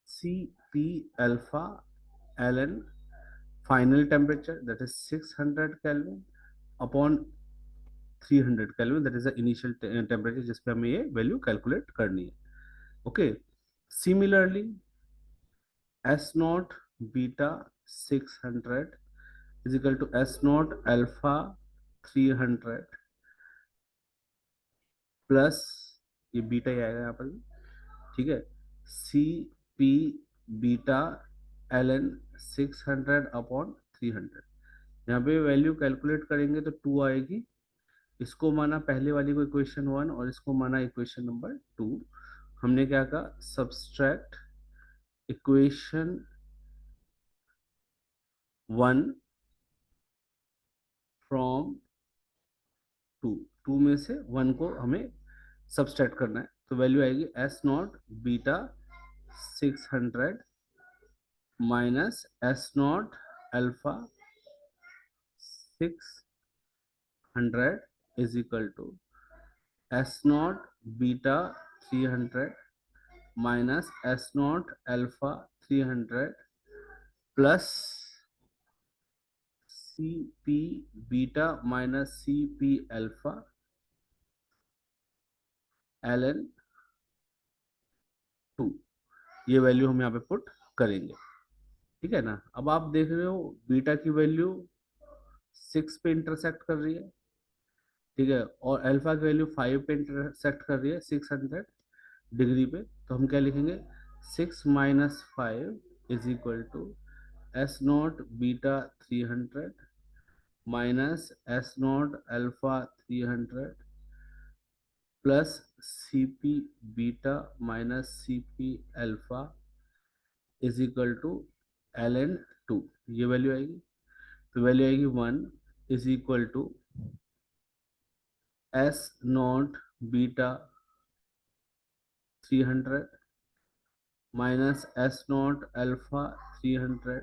C P alpha L N final temperature that is 600 kelvin upon 300 kelvin that is the initial temperature जिस पे हमें ये वैल्यू कैलकुलेट करनी है। Okay. Similarly S naught beta 600 is equal to S naught alpha 300 plus ये बीटा ही आएगा यहाँ पर भी। ठीक है, C P beta L N 600 upon 300। यहाँ पे वैल्यू कैलकुलेट करेंगे तो 2 आएगी। इसको माना पहले वाली को इक्वेशन 1 और इसको माना इक्वेशन नंबर 2। हमने क्या कहा, subtract equation 1 from two, two में से वन को हमें सबस्ट्रैक्ट करना है, तो वैल्यू आएगी S naught beta 600 minus S naught alpha 600 is equal to S naught beta 300 minus S naught alpha 300 plus C P beta minus C P alpha L N 2, ये वैल्यू हम यहाँ पे पुट करेंगे। ठीक है ना। अब आप देख रहे हो बीटा की वैल्यू 6 पे इंटरसेक्ट कर रही है, ठीक है, और अल्फा की वैल्यू 5 पे इंटरसेक्ट कर रही है 600 डिग्री पे, तो हम क्या लिखेंगे 6 minus 5 is equal to S naught beta 300 minus S naught alpha 300 plus C P beta minus C P alpha is equal to L N 2, ये वैल्यू आएगी। तो वैल्यू आएगी 1 is equal to S naught beta 300 minus S naught alpha 300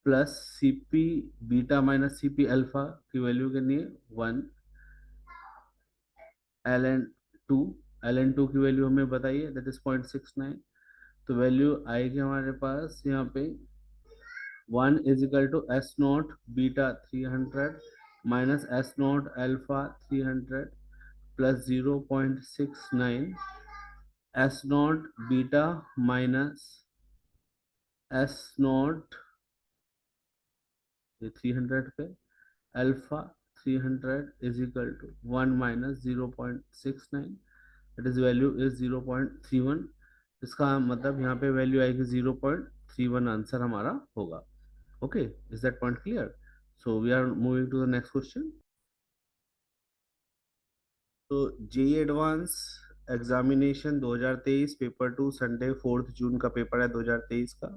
plus C P beta minus C P alpha की वैल्यू कितनी है 1 एल एन 2, एल एन 2 की वैल्यू हमें बताइए, दैट इज 0.69। तो वैल्यू आएगी हमारे पास यहाँ पे 1 is equal to S naught beta 300 minus S naught alpha 300 plus 0.69 S naught beta minus S naught 300 पे alpha 300 is equal to 1 minus 0.69, that is value is 0.31। इसका मतलब यहाँ पे वैल्यू आएगी 0.31, आंसर हमारा होगा। Okay, is that point clear? So we are moving to the next question. तो JEE advance examination 2023 paper 2 Sunday 4 June का पेपर है 2023 का।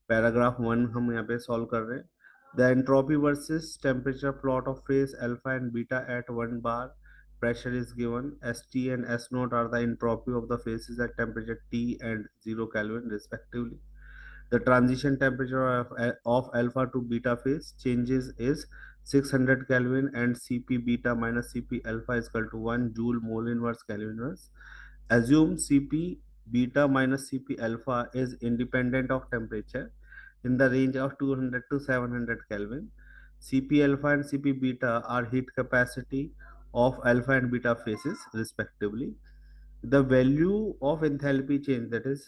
पैराग्राफ 1 हम यहाँ पे सॉल्व कर रहे हैं। The entropy versus temperature plot of phase alpha and beta at 1 bar pressure is given. ST and S naught are the entropy of the phases at temperature T and 0 Kelvin respectively. The transition temperature of alpha to beta phase changes is 600 Kelvin and Cp beta minus Cp alpha is equal to 1 joule mole inverse Kelvin inverse. Assume Cp beta minus Cp alpha is independent of temperature in the range of 200 to 700 Kelvin. Cp alpha and Cp beta are heat capacity of alpha and beta phases respectively. The value of enthalpy change, that is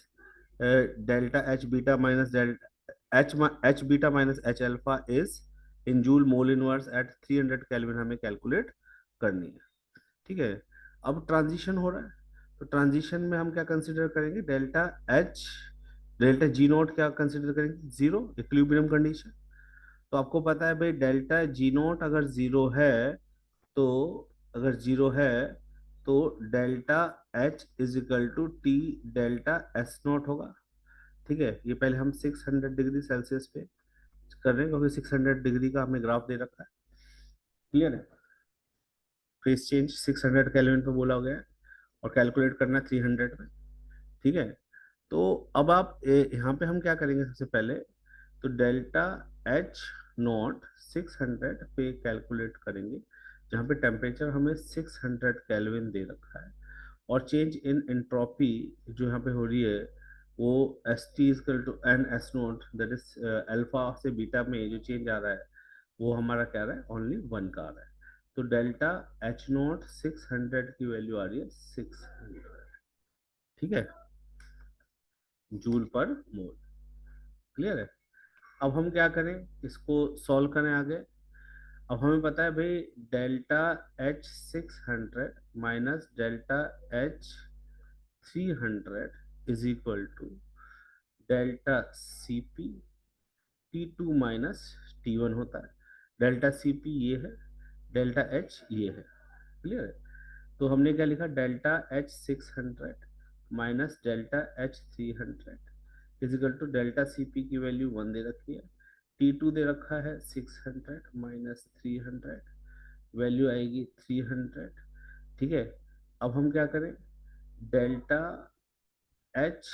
delta H beta minus delta H beta minus H alpha is in joule mole inverse at 300 Kelvin हमें कैलकुलेट करनी है। ठीक है, अब ट्रांजिशन हो रहा है, तो ट्रांजिशन में हम क्या कंसीडर करेंगे, डेल्टा जी नोट क्या कंसीडर करेंगे, जीरो, इक्विलिब्रियम कंडीशन। तो आपको पता है भाई डेल्टा जी नोट अगर जीरो है, तो अगर जीरो है तो delta H is equal to T delta S naught होगा। ठीक है, ये पहले हम 600 डिग्री सेल्सियस पे कर रहे हैं क्योंकि 600 डिग्री का हमें ग्राफ दे रखा है। क्लियर है, फेस चेंज 600 केल्विन पे बोला गया है और कैलकुलेट करना 300 में। ठीक है, तो अब आप यहाँ पे हम क्या करेंगे, सबसे पहले तो डेल्टा एच नॉट 600 पे कैलकुलेट करेंगे, जहाँ पे टेम्परेचर हमें 600 केल्विन दे रखा है, और चेंज इन एंट्रोपी जो यहाँ पे हो रही है वो S T is equal to N S naught, that is alpha से बीटा में जो चेंज आ रहा है वो हमारा क्या आ रहा है, ओनली 1 का आ रहा है। तो डेल्टा एच नोट 600 की वैल्यू आ रही है 600। ठीक है, जूल पर मोल। क्लियर है, अब हम क्या करें, इसको सॉल्व करें आगे। अब हमें पता है भाई delta H 600 minus delta H 300 is equal to delta C P T two minus T one होता है। डेल्टा सी पी ये है, डेल्टा एच ये है। क्लियर है, तो हमने क्या लिखा, delta H 600 minus delta H 300 is equal to delta C P की वैल्यू 1 दे रखी है, T2 दे रखा है 600 माइनस 300, वैल्यू आएगी 300। ठीक है, अब हम क्या करें, delta H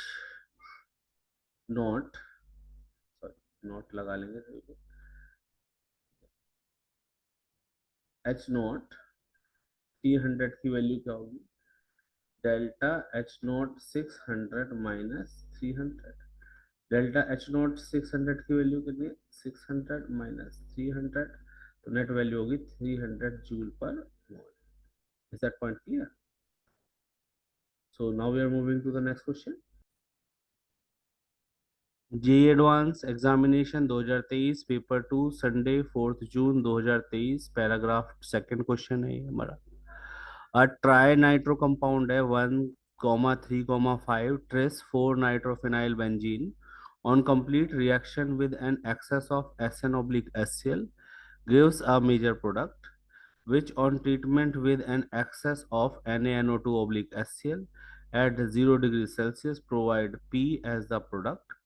not, sorry not लगा लेंगे, एच नॉट 300 की वैल्यू क्या होगी, delta H not 600 minus 300। Delta H not 600 की वैल्यू कितनी, 600 माइनस 300, तो नेट वैल्यू होगी 300 joule per mole. Is that point clear? So now we are moving to the next question. JEE advance examination 2023 paper 2 Sunday 4 June 2023 paragraph second question है ये हमारा। ट्राई नाइट्रो कंपाउंड है 1,3,5 tris 4 nitrophenyl benzene on complete reaction with an excess of SN/HCl gives a major product which on treatment with an excess of NaNO2/HCl at 0 degrees Celsius provide P as the product.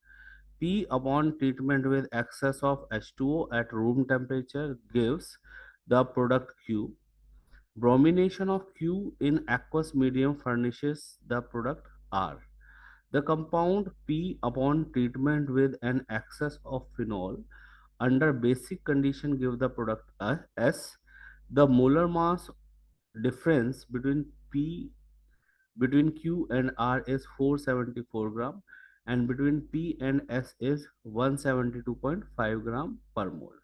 P upon treatment with excess of H2O at room temperature gives the product Q. Bromination of Q in aqueous medium furnishes the product R. The compound P upon treatment with an excess of phenol under basic condition give the product S. The molar mass difference between Q and R is 474 gram and between P and S is 172.5 gram per mole.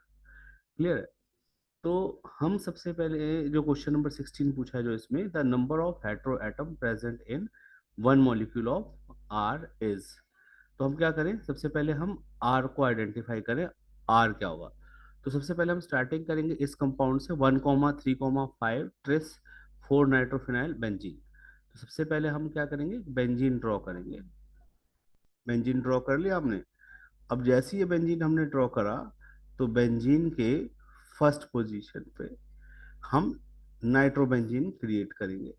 Clear है? तो हम सबसे पहले जो क्वेश्चन नंबर 16 पूछा है, जो इसमें the number of hetero atom present in one molecule of R is, तो हम क्या करें, सबसे पहले हम आर को आइडेंटिफाई करें, आर क्या होगा। तो सबसे पहले हम स्टार्टिंग करेंगे इस कंपाउंड से 1,3,5 ट्रिस 4 नाइट्रोफिनाइल बेंजीन। तो सबसे पहले हम क्या करेंगे, बेंजीन ड्रॉ करेंगे। बेंजीन ड्रॉ कर लिया हमने। अब जैसे ये बेंजीन हमने ड्रॉ करा, तो बेंजीन के फर्स्ट पोजीशन पे हम नाइट्रोबेंजीन क्रिएट करेंगे,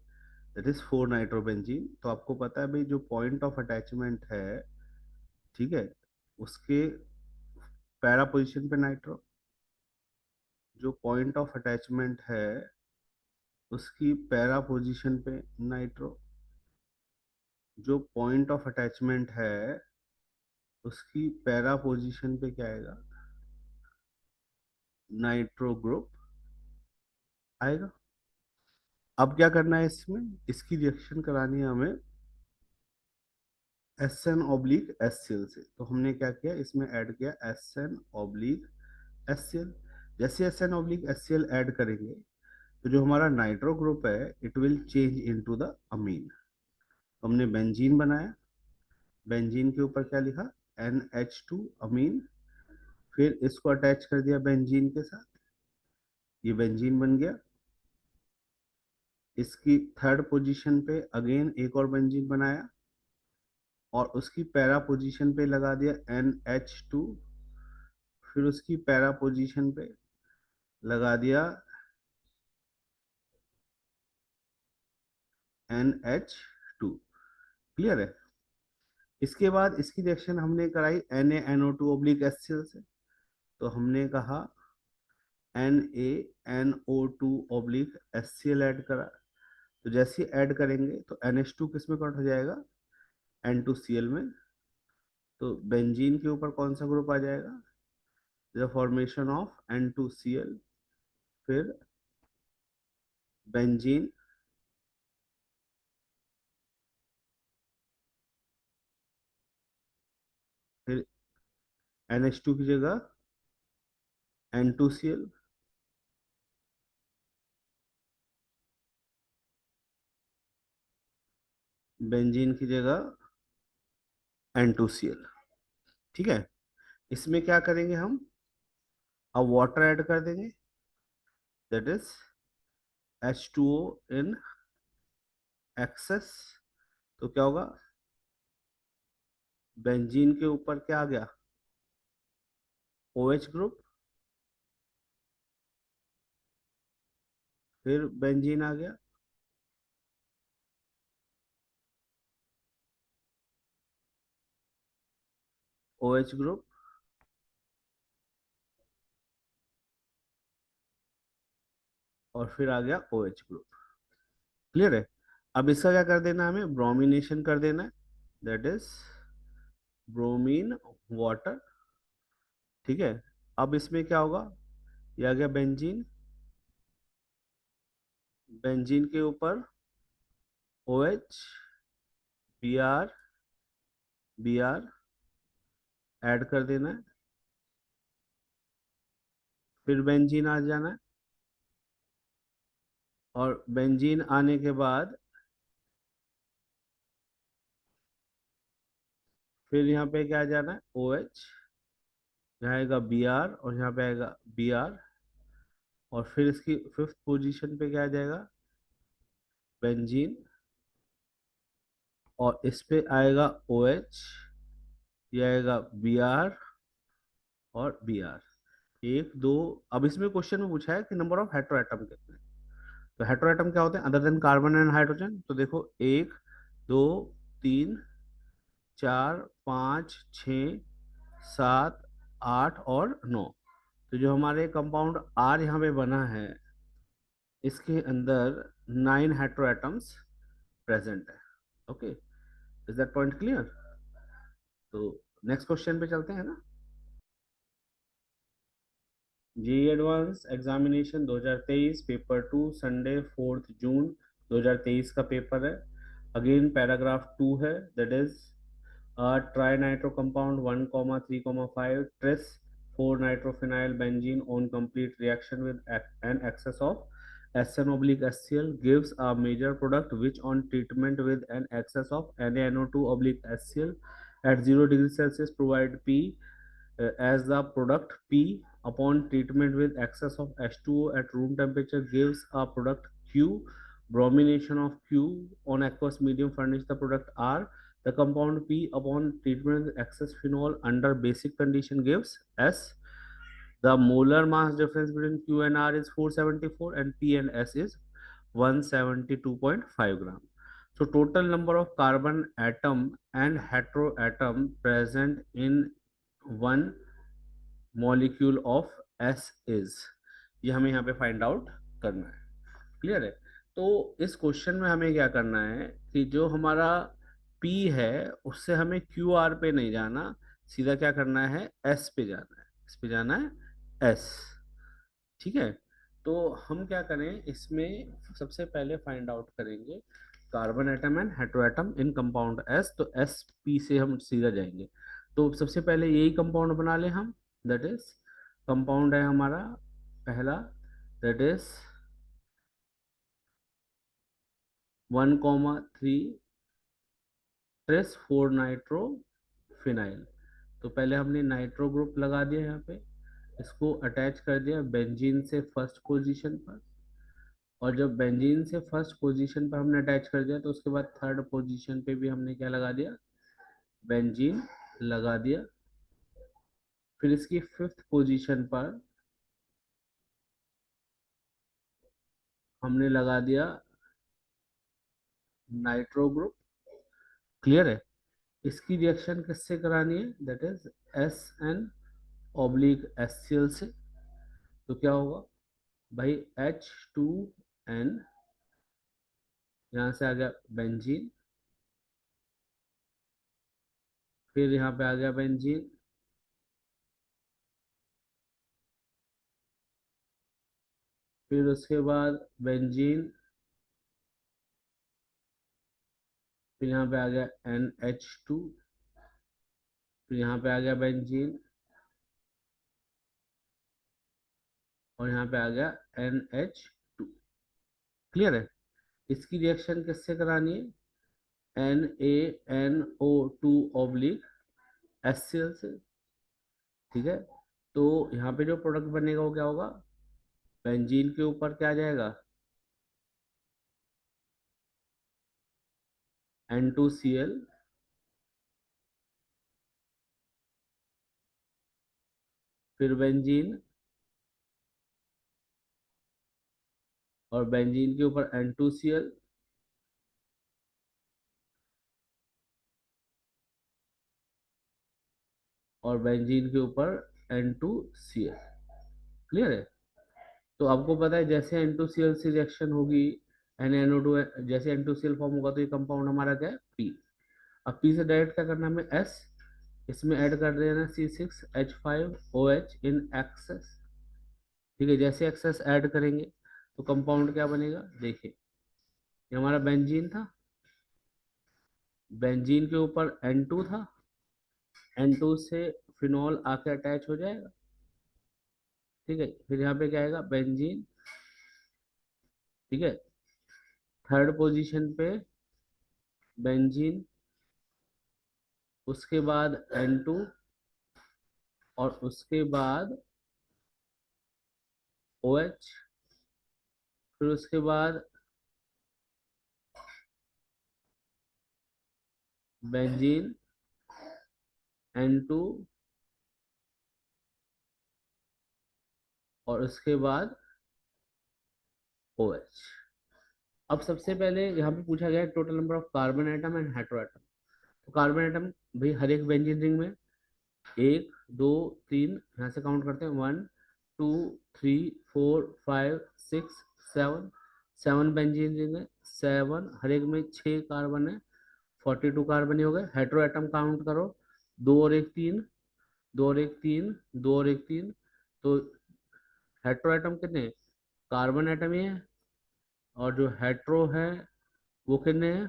दैट इज 4 नाइट्रोबेंजीन। तो आपको पता है भाई, जो पॉइंट ऑफ अटैचमेंट है, ठीक है, उसके पैरा पोजीशन पे नाइट्रो, जो पॉइंट ऑफ अटैचमेंट है उसकी पैरा पोजीशन पे नाइट्रो, जो पॉइंट ऑफ अटैचमेंट है उसकी पैरा पोजीशन पे क्या आएगा, नाइट्रो ग्रुप आएगा। अब क्या करना है, इसमें इसकी रिएक्शन करानी है हमें SN/HCl से। तो हमने क्या किया, इसमें ऐड किया SN/HCl। जैसे SN/HCl ऐड करेंगे, तो जो हमारा नाइट्रो ग्रुप है it will change into the amine. तो हमने बेंजीन बनाया, बेंजीन के ऊपर क्या लिखा, NH2 अमीन, फिर इसको अटैच कर दिया बेंजीन के साथ, ये बेंजीन बन गया। इसकी थर्ड पोजीशन पे अगेन एक और बेंजीन बनाया और उसकी पैरा पोजीशन पे लगा दिया NH2, फिर उसकी पैरा पोजीशन पे लगा दिया NH2। क्लियर है? इसके बाद इसकी रिएक्शन हमने कराई NaNO2/HCl से। तो हमने कहा NaNO2/HCl ऐड करा। तो जैसे ही ऐड करेंगे तो NH2 किस में कन्वर्ट हो जाएगा, N2Cl में। तो बेंजीन के ऊपर कौन सा ग्रुप आ जाएगा, द फॉर्मेशन ऑफ N2Cl, फिर बेंजीन, फिर NH2 की जगह N2Cl, बेंजीन की जगह N2Cl। ठीक है, इसमें क्या करेंगे हम, अब वाटर ऐड कर देंगे, that is H2O in excess. तो क्या होगा, बेंजीन के ऊपर क्या आ गया, OH ग्रुप, फिर बेंजीन आ गया, OH ग्रुप, और फिर आ गया OH ग्रुप। क्लियर है। अब इसका क्या कर देना है, हमें ब्रोमिनेशन कर देना है, दैट इज ब्रोमीन वाटर। ठीक है। अब इसमें क्या होगा, ये आ गया बेंजीन, बेंजीन के ऊपर OH, Br, Br ऐड कर देना है, फिर बेंजीन आ जाना है, और बेंजीन आने के बाद फिर यहाँ पे क्या आ जाना है, OH, यहाँ आएगा Br और यहाँ पे आएगा Br, और फिर इसकी फिफ्थ पोजीशन पे क्या आ जाएगा, बेंजीन, और इस पे आएगा OH, ये आएगा Br और Br, एक दो। अब इसमें क्वेश्चन में पूछा है कि नंबर ऑफ हेटेरोएटम कितने हैं। तो हेटेरोएटम क्या होते हैं, other than carbon and hydrogen. तो देखो, एक, दो, तीन, चार, पाँच, छ, सात, आठ और नौ। तो जो हमारे कंपाउंड आर यहाँ पे बना है, इसके अंदर 9 हेटेरोएटम्स प्रेजेंट है। Okay, is that point clear. तो नेक्स्ट क्वेश्चन पे चलते हैं ना। JEE advance examination 2023 paper 2, Sunday 4 June 2023 का पेपर है। अगेन पैराग्राफ 2 है, that is tri nitro compound 1,3,5 tris 4 nitrophenyl benzene on complete reaction with an excess of SN oblique HCl gives a major product which on treatment with an excess of NaNO2 oblique HCl at 0 degrees Celsius provide P as the product P upon treatment with excess of H2O at room temperature gives a product Q. Bromination of Q on aqueous medium furnish the product R. The compound P upon treatment with excess phenol under basic condition gives S. The molar mass difference between Q and R is 474 and P and S is 172.5 gram. So total number of carbon atom and heteroatom present in one molecule of S is, ये हमें यहाँ पे फाइंड आउट करना है। क्लियर है। तो इस क्वेश्चन में हमें क्या करना है कि जो हमारा P है उससे हमें QR पे नहीं जाना, सीधा क्या करना है, S पे जाना है, इस पे जाना है S। ठीक है। तो हम क्या करें, इसमें सबसे पहले फाइंड आउट करेंगे carbon atom and heteroatom in compound S। तो SP से हम सीधा जाएंगे। तो सबसे पहले यही कंपाउंड बना ले हम, दैट इज कंपाउंड है हमारा पहला, that is 1,3 trace 4 nitro phenyl. तो पहले हमने नाइट्रो ग्रुप लगा दिया यहाँ पे, इसको अटैच कर दिया बेंजीन से फर्स्ट पोजीशन पर, और जब बेंजीन से फर्स्ट पोजीशन पर हमने अटैच कर दिया तो उसके बाद थर्ड पोजीशन पे भी हमने क्या लगा दिया, बेंजीन लगा दिया। फिर इसकी फिफ्थ पोजीशन पर हमने लगा दिया नाइट्रो ग्रुप। क्लियर है। इसकी रिएक्शन किससे करानी है, that is SN oblique HCl से। तो क्या होगा भाई, H2N, यहाँ से आ गया बेंजीन, फिर यहाँ पे आ गया बेंजीन, फिर उसके बाद बेंजीन, फिर यहाँ पे आ गया NH2, फिर यहाँ पे आ गया बेंजीन, और यहाँ पे आ गया NH2। क्लियर है। इसकी रिएक्शन किससे करानी है, NaNO2 oblique HCl से। ठीक है। तो यहाँ पे जो प्रोडक्ट बनेगा वो क्या होगा, बेंजीन के ऊपर क्या आ जाएगा, N2Cl, फिर बेंजीन, और बेंजीन के ऊपर N2Cl, और बेंजीन के ऊपर N2Cl। क्लियर है। तो आपको पता है जैसे N2Cl से रिएक्शन होगी NaNO2, जैसे N2Cl फॉर्म होगा तो ये कंपाउंड हमारा क्या है P। अब P से डायरेक्ट क्या करना है हमें S, इसमें ऐड कर देना C6H5OH इन एक्सेस। ठीक है, जैसे एक्सेस ऐड करेंगे तो कंपाउंड क्या बनेगा, देखिए ये हमारा बेंजीन था, बेंजीन के ऊपर N2 था, N2 से फिनॉल आके अटैच हो जाएगा। ठीक है, फिर यहाँ पे क्या आएगा बेंजीन। ठीक है, थर्ड पोजीशन पे बेंजीन, उसके बाद N2 और उसके बाद OH, फिर उसके बाद बेंजीन N2 और उसके बाद OH। अब सबसे पहले यहाँ पे पूछा गया है total number of carbon atom and hetero atom. तो कार्बन एटम भाई हर एक बेंजीन रिंग में 1 2 3, यहाँ से काउंट करते हैं 1 2 3 4 5 6 7, 7 बेंजीन रिंग है, 7 हर एक में 6 कार्बन है, 42 कार्बन ही हो गए। हेटेरो एटम काउंट करो, 2 और 1 3, 2 और 1 3, 2 और 1 3, तो हेटेरो एटम कितने, कार्बन एटम ही है, और जो हेटेरो है वो कितने हैं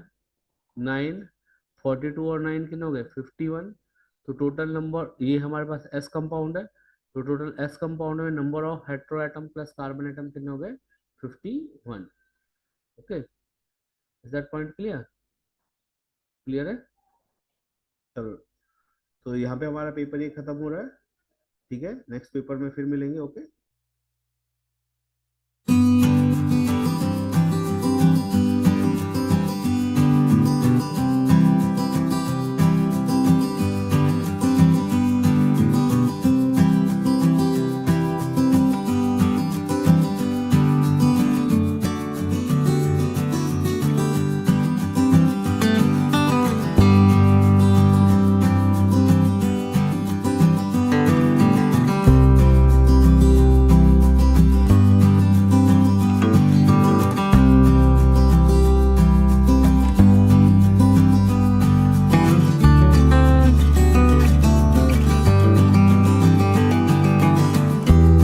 9, 42 और 9 कितने हो गए 51। तो टोटल नंबर, ये हमारे पास एस कंपाउंड है, तो टोटल एस कंपाउंड में number of hetero atom plus carbon atom कितने हो गए 51। Okay, is that point clear, clear है। चलो, तो यहाँ पे हमारा पेपर ये खत्म हो रहा है। ठीक है, नेक्स्ट पेपर में फिर मिलेंगे। ओके।